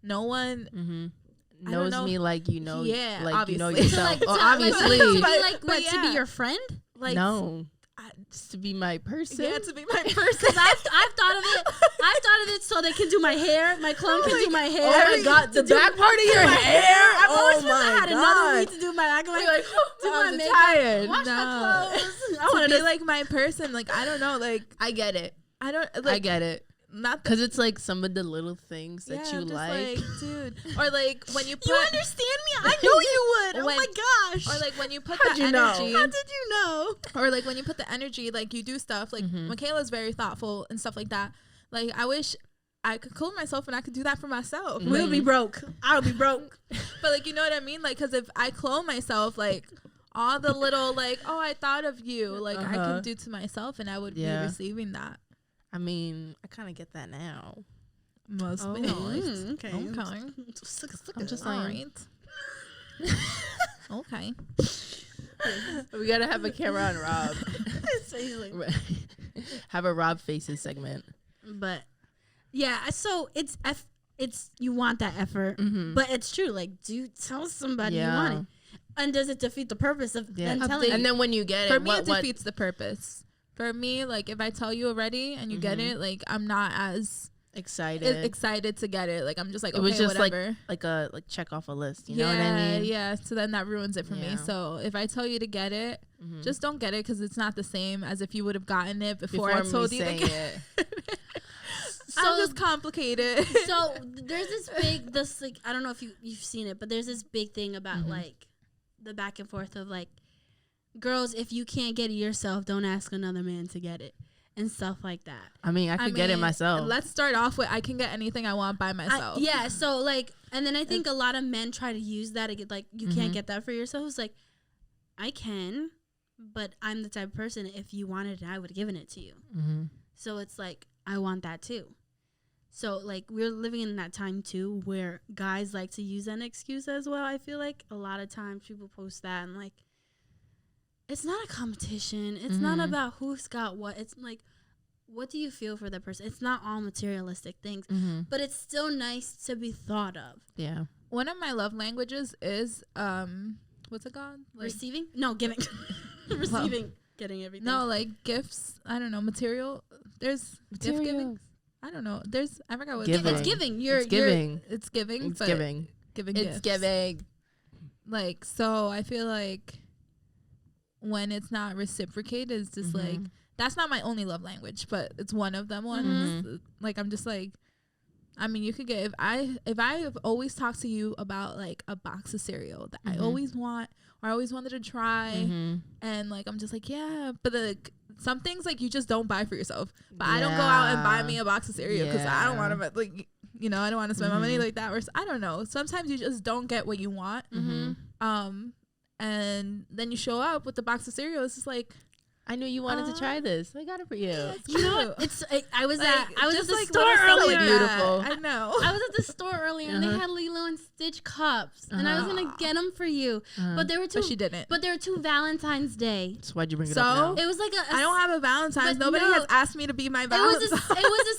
no one knows me like yeah, like obviously. you know yourself. Like, Oh, to, obviously. To be your friend? Like No. Just to be my person. Yeah, to be my person. Because I've thought of it. I've thought of it so they can do my hair. My clone can do my hair. Oh my god, the back part of your hair. I've always Oh felt I had my another week god. to do my do my I'm makeup, tired. wash my clothes. I To wanted be to like my person. Like I don't know. Like I get it. I don't. I Like get it. not Because it's like some of the little things that you I'm just like. dude. Or like when you put. You understand me? I know you would. Oh When- my gosh. Or like when you put How'd the you know? energy. How did you know? Or like when you put the energy, like you do stuff. Like Michaela's very thoughtful and stuff like that. Like I wish I could clone myself and I could do that for myself. We'll be broke. I'll be broke. But like, you know what I mean? Like, because if I clone myself, like all the little like, oh, I thought of you, like I could do to myself, and I would be receiving that. I mean, I kind of get that now. Must be. Okay. Okay. I'm just All saying. right. Okay. We gotta have a camera on Rob. Have a Rob Faces segment. But yeah, so it's you want that effort, but it's true. Like, dude, tell somebody you want it. And does it defeat the purpose of them telling you? And then when you get For it, me, it defeats the purpose. For me, like if I tell you already and you get it, like I'm not as excited to get it. Like I'm just like, it okay, was just whatever. like check off a list. You know what I mean? Yeah. So then that ruins it for me. So if I tell you to get it, just don't get it because it's not the same as if you would have gotten it before I told you to get it. So I'm just complicated. So there's this like I don't know if you've seen it, but there's this big thing about like the back and forth of like girls, if you can't get it yourself, don't ask another man to get it and stuff like that. I mean, I could get it myself. Let's start off with I can get anything I want by myself. So like, and then I think a lot of men try to use that to get like, you can't get that for yourself. It's like, I can, but I'm the type of person, if you wanted it, I would have given it to you. So it's like, I want that too. So like, we're living in that time too where guys like to use an excuse as well. I feel like a lot of times people post that and like, it's not a competition. It's not about who's got what. It's like, what do you feel for that person? It's not all materialistic things, but it's still nice to be thought of. Yeah. One of my love languages is what's it called? Like, Receiving? No, giving. Receiving. Getting everything. No, like gifts. I don't know. Material. There's gift giving. I don't know. There's I forgot what Giving. it's It's giving. It's giving. It's giving. It's but giving. Giving It's gifts. giving. Like, so I feel like when it's not reciprocated, it's just like, that's not my only love language, but it's one of them ones. Like, I'm just like, I mean, you could get, if I have always talked to you about like a box of cereal that I always want, or I always wanted to try, and like, I'm just like, yeah, but like, some things like you just don't buy for yourself, but I don't go out and buy me a box of cereal because I don't want to, like, you know, I don't want to spend my money like that, or I don't know. Sometimes you just don't get what you want. And then you show up with the box of cereal. It's just like, I knew you wanted to try this. I got it for you. You know what? I was at the like store little earlier. stuff Beautiful. I know. I was at the store earlier and they had Lilo and Stitch cups, and I was gonna get them for you, but there were two. But she didn't. But there were two Valentine's Day. So why'd you bring it So? up now? It was like I don't have a Valentine's. but Nobody no. has asked me to be my It Valentine. was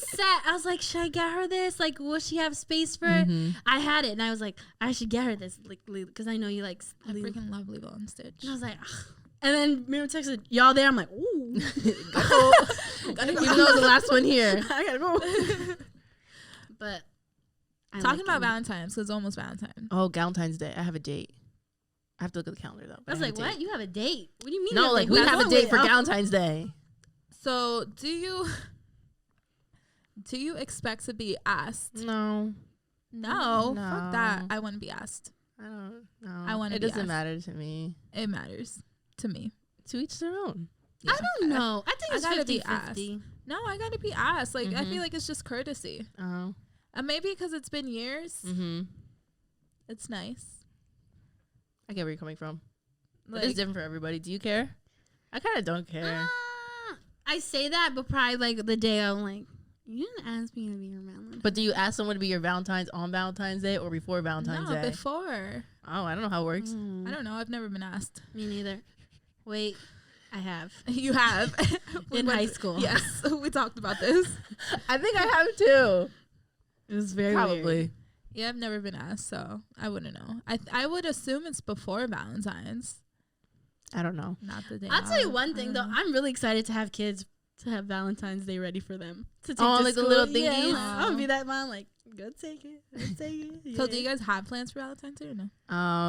a set. I was like, should I get her this? Like, will she have space for it? I had it, and I was like, I should get her this, like, because I know you like. I freaking love Lilo and Stitch. And I was like, ugh. And then Miriam texted, y'all there? I'm like, ooh. Even though the last one here. I gotta go. But Talking about Valentine's, because it's almost Valentine. Oh, Valentine's Day. I have a date. I have to look at the calendar though. I was like, what? You have a date? What do you mean? No, like we have a date for Valentine's Day. So do you expect to be asked? No. No. Fuck that. I want to be asked. I don't know. I want to. It doesn't matter to me. It matters to me. To each their own. Yeah. I don't know. I think it's I gotta be 50-50. No, I gotta be asked. Like I feel like it's just courtesy. Oh. And maybe because it's been years, it's nice. I get where you're coming from. Like, It's different for everybody. Do you care? I kind of don't care. I say that, but probably like the day I'm like, you didn't ask me to be your Valentine. But do you ask someone to be your Valentine's on Valentine's Day or before Valentine's Day? Before. Oh, I don't know how it works. I don't know. I've never been asked. Me neither. Wait, I have. You have. In high school. Yes, we talked about this. I think I have too. It was very Probably. weird. Yeah, I've never been asked, so I wouldn't know. I would assume it's before Valentine's, I don't know. not the day. I'll tell you of. one thing, though. I'm really excited to have kids to have Valentine's Day ready for them. To take Oh, to like the school. little Yeah, thingies? I'm going to be that mom, like, go take it. Go take it. So, do you guys have plans for Valentine's Day or no?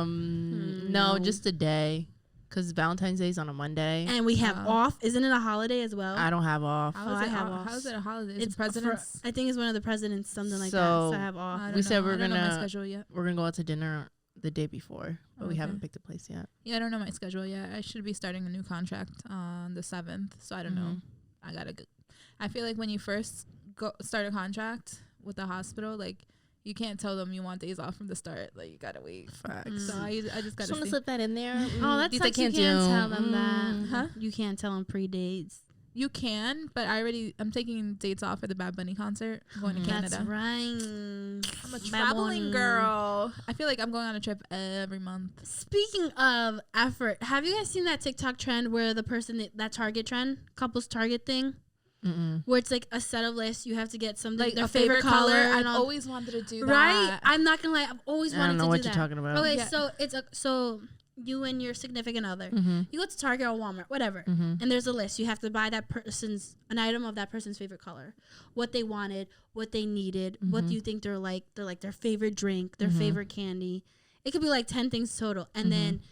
No, No. just a day. Because Valentine's Day is on a Monday. And we have Oh. off. Isn't it a holiday as well? I don't have off. How Oh, is I it have ho- off. How is it a holiday? It's It's president's. I think it's one of the presidents, something like that. So- So I have off. I don't We said know. we're I don't know my gonna- schedule yet. We're going to go out to dinner the day before. But we Okay. haven't picked a place yet. Yeah, I don't know my schedule yet. I should be starting a new contract on the 7th, so I don't know. I gotta. I feel like when you first start a contract with the hospital, like you can't tell them you want days off from the start. Like you gotta wait. Facts. So I just Just gotta want to see. slip that in there. Oh, that's These sucks. You can't tell them that. Huh? You can't tell them pre-dates. You can, but I'm taking dates off for the Bad Bunny concert. I'm going to Canada. That's right. I'm a Bad traveling Bunny. girl. I feel like I'm going on a trip every month. Speaking of effort, have you guys seen that TikTok trend where the person that Target trend, couples Target thing, where it's like a set of lists, you have to get something Like their a favorite color. I've And all, always wanted to do right? that. I'm not gonna lie, I've always I wanted don't know to what do you're that. talking about. Okay, Yeah. so so you and your significant other, Mm-hmm. you go to Target or Walmart, whatever, and there's a list. You have to buy an item of that person's favorite color, what they wanted, what they needed, what do you think they're like their favorite drink, their favorite candy. It could be like 10 things total, and then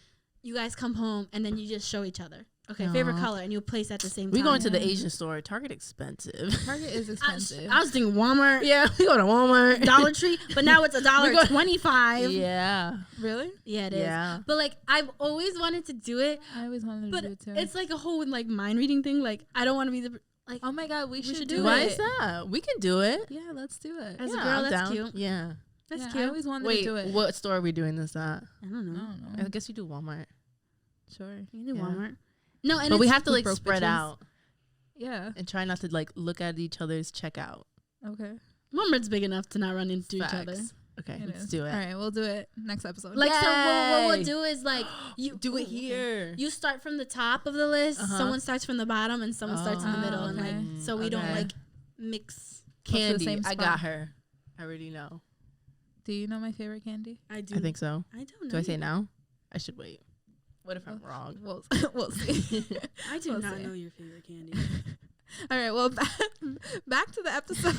you guys come home and then you just show each other. Okay, favorite Aw. color, and you place at the same We time. going to the Asian store. Target expensive. Target is expensive. I was thinking Walmart, Yeah, we go to Walmart. Dollar Tree, but now it's $1.25. Yeah. Really? Yeah, it is. Yeah. But like, I've always wanted to do it, I always wanted to but do it too. it's like a whole like mind reading thing. Like, I don't want to be the like. Oh my god, we should should do do it. Why is that? We can do it. Yeah, let's do it. As a Yeah, girl, I'm that's down. cute. Yeah. That's Yeah, I cute. always wanted Wait, to do it. what store are we doing this at? I don't know. I don't know. I guess we do Walmart. Sure. You can do Yeah. Walmart. No, and But we it's- have to like broke spread bitches. out Yeah. and try not to like look at each other's checkout. Okay. Walmart's big enough to not run into each other. Facts. Okay, It let's is. do it. All right, we'll do it next episode. Like, so what Yay. we'll do is like you Do it ooh, okay. here. You start from the top of the list. Uh-huh. Someone starts from the bottom, and someone starts in the Oh, middle, and okay. like so we don't Okay. like mix. Go to the Candy. same I spot. got her. I already know. Do you know my favorite candy? I do. I think so. I don't know. Do I say now? I should wait. What if I'm wrong? We'll see. I do We'll not see. know your favorite candy. All right, well, back to the episode.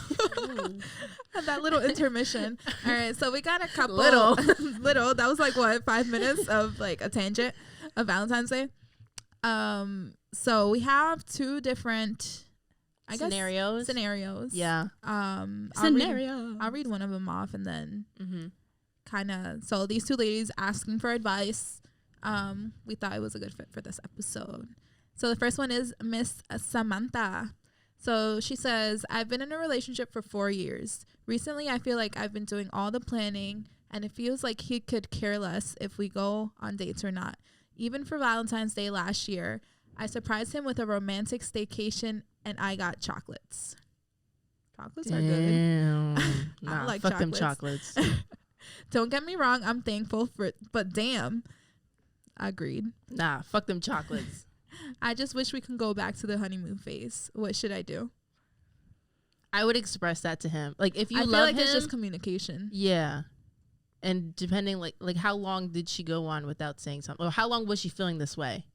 That little intermission. All right, so we got a couple. Little. Little. That was like, what, 5 minutes of like a tangent of Valentine's Day? So we have two different, I guess, Scenarios. scenarios. Yeah. I'll read one of them off and then Mm-hmm. kind of, so these two ladies asking for advice. We thought it was a good fit for this episode. So the first one is Miss Samantha. So she says, I've been in a relationship for 4 years. Recently, I feel like I've been doing all the planning, and it feels like he could care less if we go on dates or not. Even for Valentine's Day last year, I surprised him with a romantic staycation, and I got chocolates. Chocolates are good. Damn. I Nah, like fuck them chocolates. chocolates. Don't get me wrong, I'm thankful for it, but damn. Agreed. Nah, fuck them chocolates. I just wish we can go back to the honeymoon phase. What should I do? I would express that to him. Like if you I feel love like him, it's just communication. yeah. And depending like how long did she go on without saying something, or how long was she feeling this way?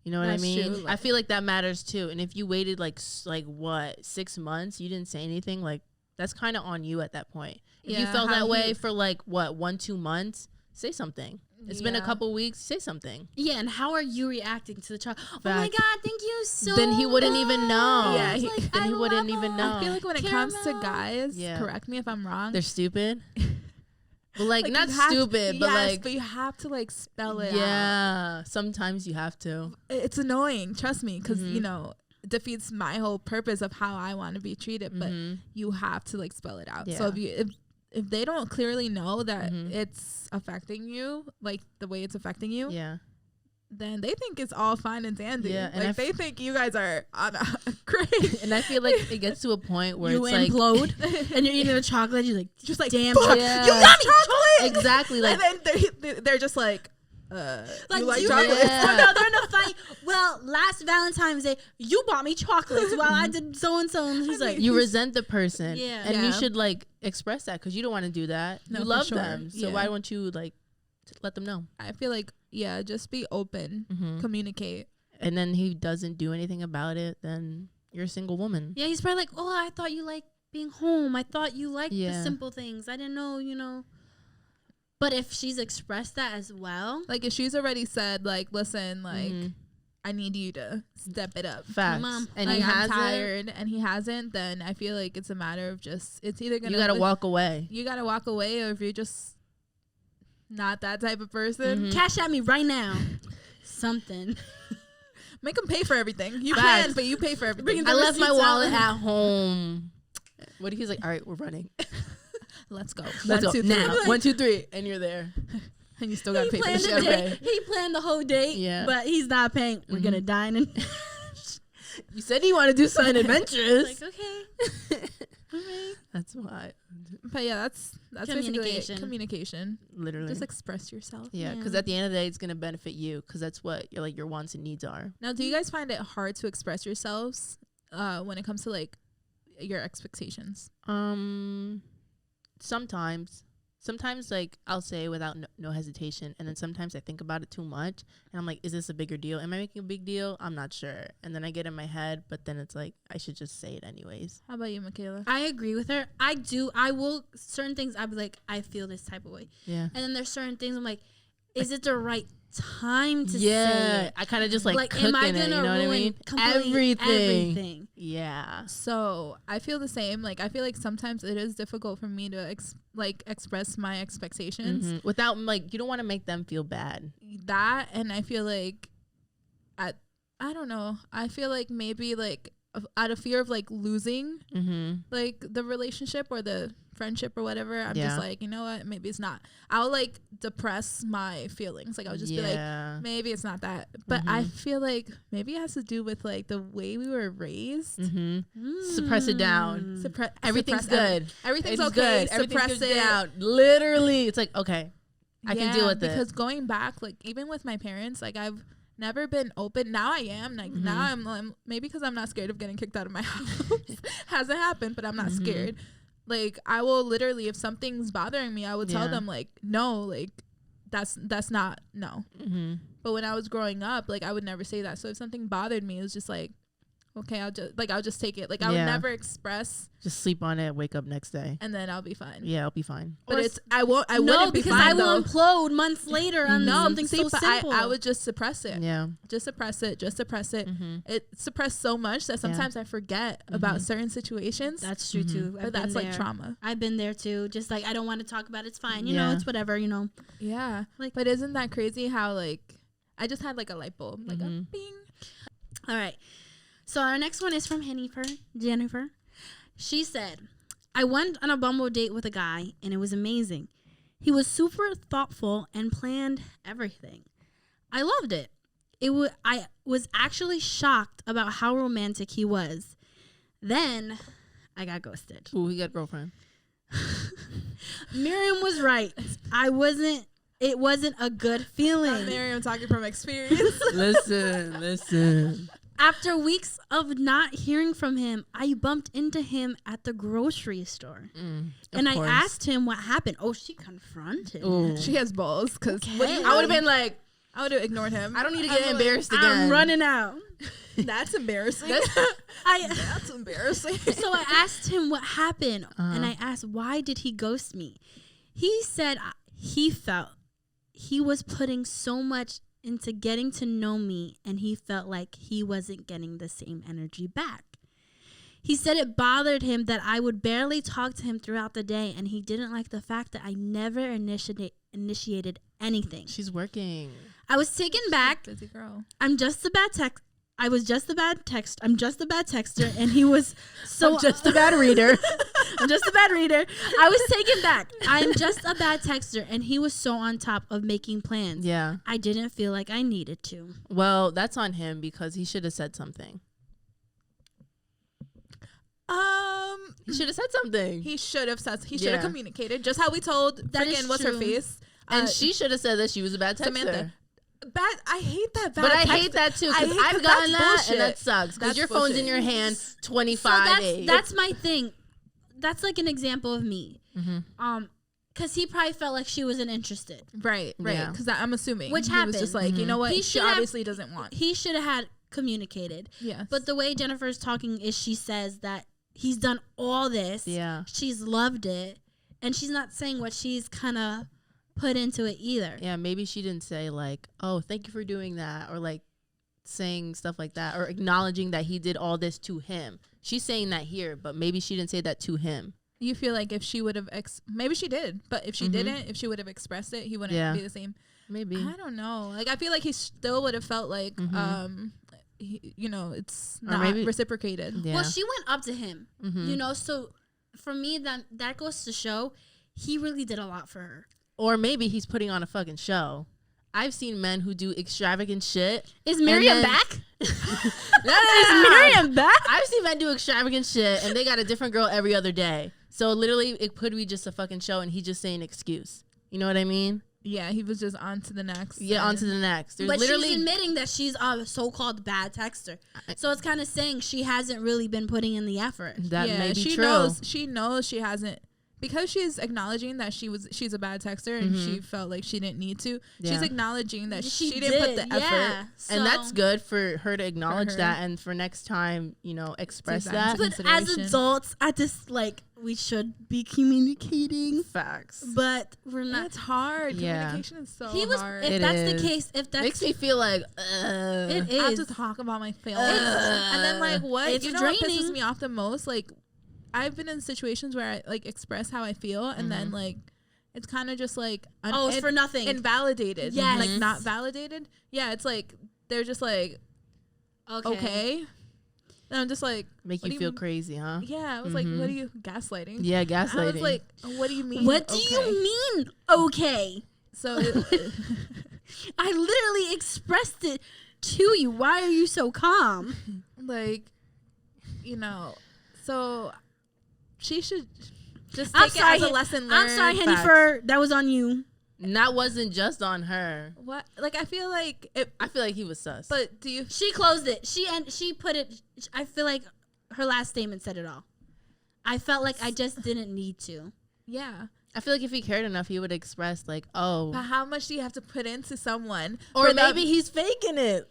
You know what That's I mean? true, I feel like that matters too. And if you waited like what 6 months, you didn't say anything, like that's kind of on you at that point. If you Yeah, felt how that way he- for like what 1-2 months, say something. It's been a Yeah. couple weeks. Say something. Yeah, and how are you reacting to the child? Oh my Facts. God, thank you so Then he wouldn't even know. Yeah, much. he- Like, then I he wouldn't love even him. know. I feel like when it comes to Caramel. guys, Yeah. correct me if I'm wrong. They're stupid. But like Like, not you have to- stupid, but yes, like but you have to like spell it out. yeah. Sometimes you have to. It's annoying, trust me, because Mhm. you know it defeats my whole purpose of how I want to be treated. But Mhm. you have to like spell it out. Yeah. So if they don't clearly know that Mhm. it's affecting you, like the way it's affecting you, Yeah. then they think it's all fine and dandy. Yeah, and like they think you guys are on a great. And I feel like it gets to a point where you it's implode like, and you're eating a chocolate. You're like, just like damn, fuck, yeah. you got chocolate. Exactly. Like, and then they're just like, like you like you chocolate? Yeah. Oh, no, they're in a fight. Well, last Valentine's Day, you bought me chocolates while I did so and so, and he's like, you resent the person, Yeah. and Yeah. you should like express that because you don't want to do that. No, you for love sure. them, so Yeah. why won't you like let them know? I feel like just be open, communicate. And then he doesn't do anything about it, then you're a single woman. yeah, he's probably like, oh, I thought you liked being home. I thought you liked the Yeah. simple things. I didn't know, you know. But if she's expressed that as well, Like if she's already said like, listen, like Mhm. I need you to step it up. Facts. Mom, And Like, he I'm hasn't. tired and he hasn't, then I feel like it's a matter of just it's either gonna You gotta walk away. you gotta walk away, or if you're just not that type of person, Mhm. cash at me right now. Something. make them pay for everything. You Facts. can, but you pay for everything. Bringing I the left my receipts wallet out. at home. What if he's like, all right, we're running. Let's go. Let's go 1, 2, 3. now. 1, 2, 3, and you're there. And you still gotta He pay for the planned the shit. Okay. date. He planned the whole date, Yeah. but he's not paying. We're gonna dine and You said you want to do something adventurous. like, okay. That's why. But yeah, that's basically Communication. it. Communication. Literally. Just express yourself. Yeah, because at the end of the day, it's gonna benefit you because that's what your wants and needs are. Now, do you guys find it hard to express yourselves when it comes to like your expectations? Sometimes like I'll say without no hesitation, and then sometimes I think about it too much, and I'm like, is this a bigger deal? Am I making a big deal? I'm not sure. And then I get in my head, but then it's like I should just say it anyways. How about you, Michaela? I agree with her. I do. I will. Certain things I'll be like, I feel this type of way. Yeah. And then there's certain things I'm like, is it the right time to say Yeah, it? I kind of just like am I cooking it. gonna You know what I ruin mean? completely everything? Yeah. So I feel the same. Like I feel like sometimes it is difficult for me to express my expectations. Mhm. Without like you don't want to make them feel bad. That, and I feel like I don't know. I feel like maybe like out of fear of like losing Mm-hmm. like the relationship or the friendship or whatever, I'm Yeah. just like, you know what, maybe it's not. I'll like depress my feelings. Like I'll just be like, maybe it's not that. But I feel like maybe it has to do with like the way we were raised. Suppress it down. Everything's good. Everything's It's okay. good. Everything's Suppress good it. down. Literally, it's like okay, I can deal with this. Because going back, like even with my parents, like I've never been open. Now I am. Like now I'm maybe because I'm not scared of getting kicked out of my house. Hasn't happened, but I'm not scared. Like I will literally, if something's bothering me, I would tell them like, no, like that's not no. But when I was growing up, like I would never say that. So if something bothered me, it was just like, okay, I'll just take it. Like I would never express. Just sleep on it, wake up next day. And then I'll be fine. Yeah, I'll be fine. But I No, wouldn't be because fine I will though. implode months later on something so but simple. I would just suppress it. Yeah. Just suppress it. It suppressed so much that sometimes I forget about certain situations. That's true too. But that's like trauma. I've been there too. Just like I don't want to talk about it. It's fine. You know, it's whatever. You know. Yeah. Like- But isn't that crazy how like I just had like a light bulb, like a bing. All right. So our next one is from Jennifer. She said, I went on a Bumble date with a guy and it was amazing. He was super thoughtful and planned everything. I loved it. I was actually shocked about how romantic he was. Then I got ghosted. Ooh, he got a girlfriend. Miriam was right. It wasn't a good feeling. Miriam talking from experience. Listen. After weeks of not hearing from him, I bumped into him at the grocery store. And I asked him what happened. Oh, she confronted him. She has balls because Okay. I would have been like, I would have ignored him. I don't need to get embarrassed again. I'm running out. That's embarrassing. That's embarrassing. So I asked him what happened, and I asked, why did he ghost me? He said he felt he was putting so much into getting to know me, and he felt like he wasn't getting the same energy back. He said it bothered him that I would barely talk to him throughout the day, and he didn't like the fact that I never initiated anything. She's working. I was taken back. Busy girl. I'm just a bad I was just a bad I'm just a bad texter, and he was so I'm just a bad reader. I'm just a bad reader. I was taken back. I'm just a bad texter, and he was so on top of making plans. Yeah. I didn't feel like I needed to. Well, that's on him because he should have said something. He should have said something. He should have said. He should have communicated, just how we told freaking what's her face, and she should have said that she was a bad texter. Samantha. Bad. I hate that. Bad. But I hate that too because I've gotten that, and that sucks because your phone's in your hand 25 days. That's my thing. That's like an example of me. Because he probably felt like she wasn't interested. Right. Because I'm assuming which he happened. was just like, you know what? She obviously doesn't want. He should have had communicated. Yes. But the way Jennifer's talking is she says that he's done all this. Yeah. She's loved it, and she's not saying what she's kind of put into it either. Yeah, maybe she didn't say like, oh, thank you for doing that, or like saying stuff like that, or acknowledging that he did all this to him. She's saying that here, but maybe she didn't say that to him. You feel like if she would have, maybe she did, but if she didn't, if she would have expressed it, he wouldn't be the same. Maybe. I don't know. Like, I feel like he still would have felt like, it's not reciprocated. Yeah. Well, she went up to him, so for me, that goes to show he really did a lot for her. Or maybe he's putting on a fucking show. I've seen men who do extravagant shit. Is Miriam back? Is Miriam back? I've seen men do extravagant shit and they got a different girl every other day. So literally it could be just a fucking show and he's just saying excuse. You know what I mean? Yeah, he was just on to the next. Yeah, on to the next. But she's admitting that she's a so-called bad texter. So it's kind of saying she hasn't really been putting in the effort. That may be true. She knows she hasn't. Because she's acknowledging that she's a bad texter and she felt like she didn't need to. Yeah. She's acknowledging that she didn't put the effort. So and that's good for her to acknowledge that and for next time, express that. But as adults, I just we should be communicating. Facts. But we're not. It's hard. Yeah. Communication is so hard. If that's the case, makes me feel like it is. I have to talk about my feelings. And then what? It's what pisses me off the most? I've been in situations where I express how I feel and then it's kind of just it's for nothing, invalidated. Yes. Not validated. Yeah, it's they're just okay. And I'm just make you feel crazy, huh? Yeah, I was what are you gaslighting? Yeah, gaslighting. I was what do you mean? What do you mean? Okay. So I literally expressed it to you. Why are you so calm? So she should just take it as a lesson learned. I'm sorry, Hennifer. That was on you. And that wasn't just on her. What? I feel like he was sus. But do you? She closed it. She put it. I feel like her last statement said it all. I felt like I just didn't need to. Yeah. I feel like if he cared enough, he would express oh. But how much do you have to put into someone? Or maybe he's faking it.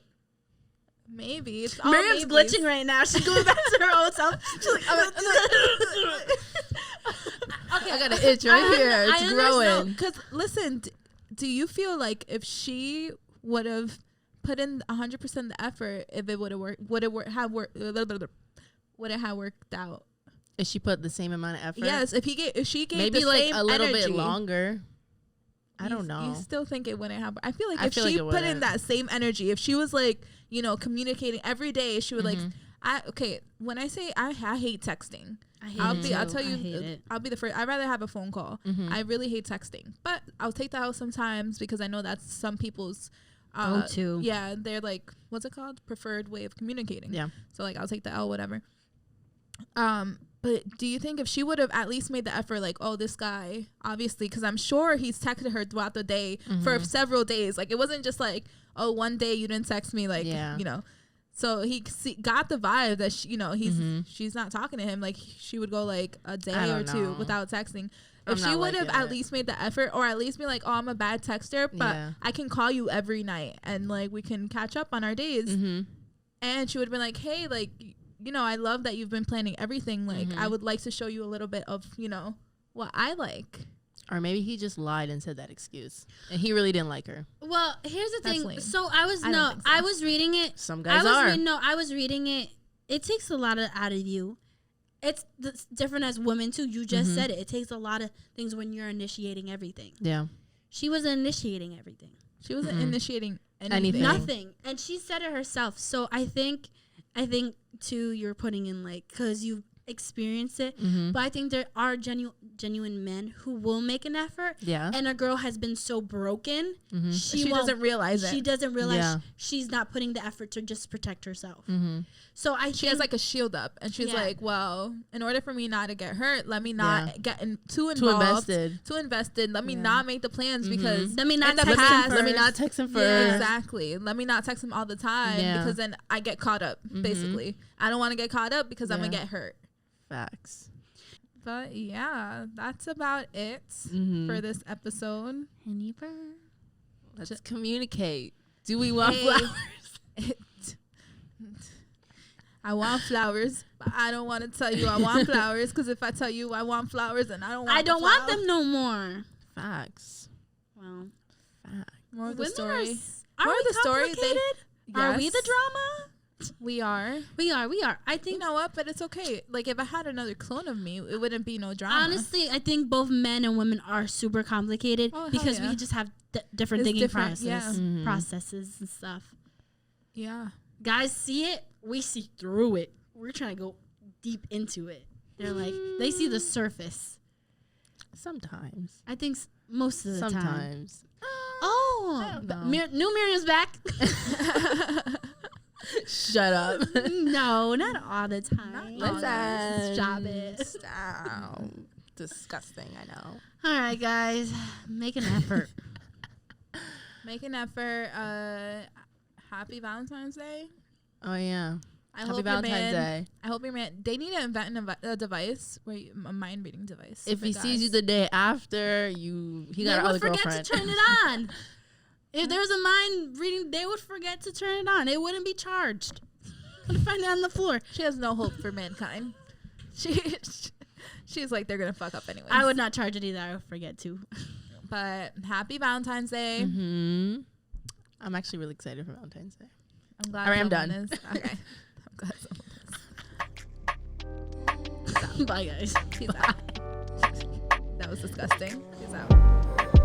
Maybe it's all Miriam's glitching right now. She's going back to her old self. She's like, okay, I got an itch right here. It's growing. Because listen, do you feel like if she would have put in 100% the effort, if it would have worked, would it have worked out? If she put the same amount of effort? Yes. If she gave maybe the same a little energy, bit longer. I don't know. You still think it wouldn't happen? I feel like if she put in that same energy, if she was communicating every day, she would when I say I hate texting. I'll tell you, I'll be the first. I'd rather have a phone call. I really hate texting, but I'll take the L sometimes because I know that's some people's go-to. Yeah, they're what's it called? Preferred way of communicating. Yeah. So I'll take the L, whatever. But do you think if she would have at least made the effort, this guy, obviously, because I'm sure he's texted her throughout the day for several days. It wasn't just one day you didn't text me, So he got the vibe that she's not talking to him. She would go a day or two without texting. If she would have at least made the effort, or at least be oh, I'm a bad texter, but I can call you every night and we can catch up on our days. And she would have been hey, I love that you've been planning everything. I would like to show you a little bit of, what I like. Or maybe he just lied and said that excuse. And he really didn't like her. Well, here's the thing. Lame. So I was reading it. Some guys are. I was reading it. It takes a lot out of you. It's different as women, too. You just said it. It takes a lot of things when you're initiating everything. Yeah. She wasn't initiating everything. She wasn't initiating Anything. Nothing. And she said it herself. So I think too, you're putting in like, because you've experienced it. But I think there are genuine men who will make an effort. Yeah. And a girl has been so broken, She doesn't realize it. She doesn't realize she's not putting the effort to just protect herself. So I She has like a shield up, and she's like, well, in order for me not to get hurt, let me not get too involved, too invested. Let me not make the plans because let me not text him first. Yeah, exactly. Let me not text him all the time because then I get caught up. Basically, I don't want to get caught up because I'm gonna get hurt. Facts. But yeah, that's about it for this episode. Let's communicate. Do we want flowers? I want flowers, but I don't want to tell you I want flowers because if I tell you I want flowers, then I don't want them no more. Facts. Well, more of the women story. Are more we of the story. complicated? Are we Yes. the drama? We are. We are. I think, You know what? But it's okay. Like if I had another clone of me, it wouldn't be no drama. honestly, I think both men and women are super complicated Oh, hell because yeah. we just have different It's thinking different, processes and stuff. Yeah. Guys see it, we see through it. We're trying to go deep into it. They're like, they see the surface. Sometimes. I think most of the time. Sometimes. Oh, new Miriam's back. Shut up. No, not all the time. Listen. Stop it. Stop. Disgusting, I know. All right, guys, make an effort. Make an effort. Happy Valentine's Day. Oh, yeah. Happy Valentine's Day. I hope your man. They need to invent a device where a mind reading device. If for he guys. sees you the day after, he got another girlfriend. They would forget to turn it on. If there was a mind reading, they would forget to turn it on. It wouldn't be charged. I'd find it on the floor. She has no hope for mankind. She's like, they're gonna fuck up anyway. I would not charge it either. I would forget to. But happy Valentine's Day. I'm actually really excited for Valentine's Day. I'm glad. All right, I'm someone done. is. Okay. I'm glad someone is. Bye, guys. Peace out. That was disgusting. Peace out.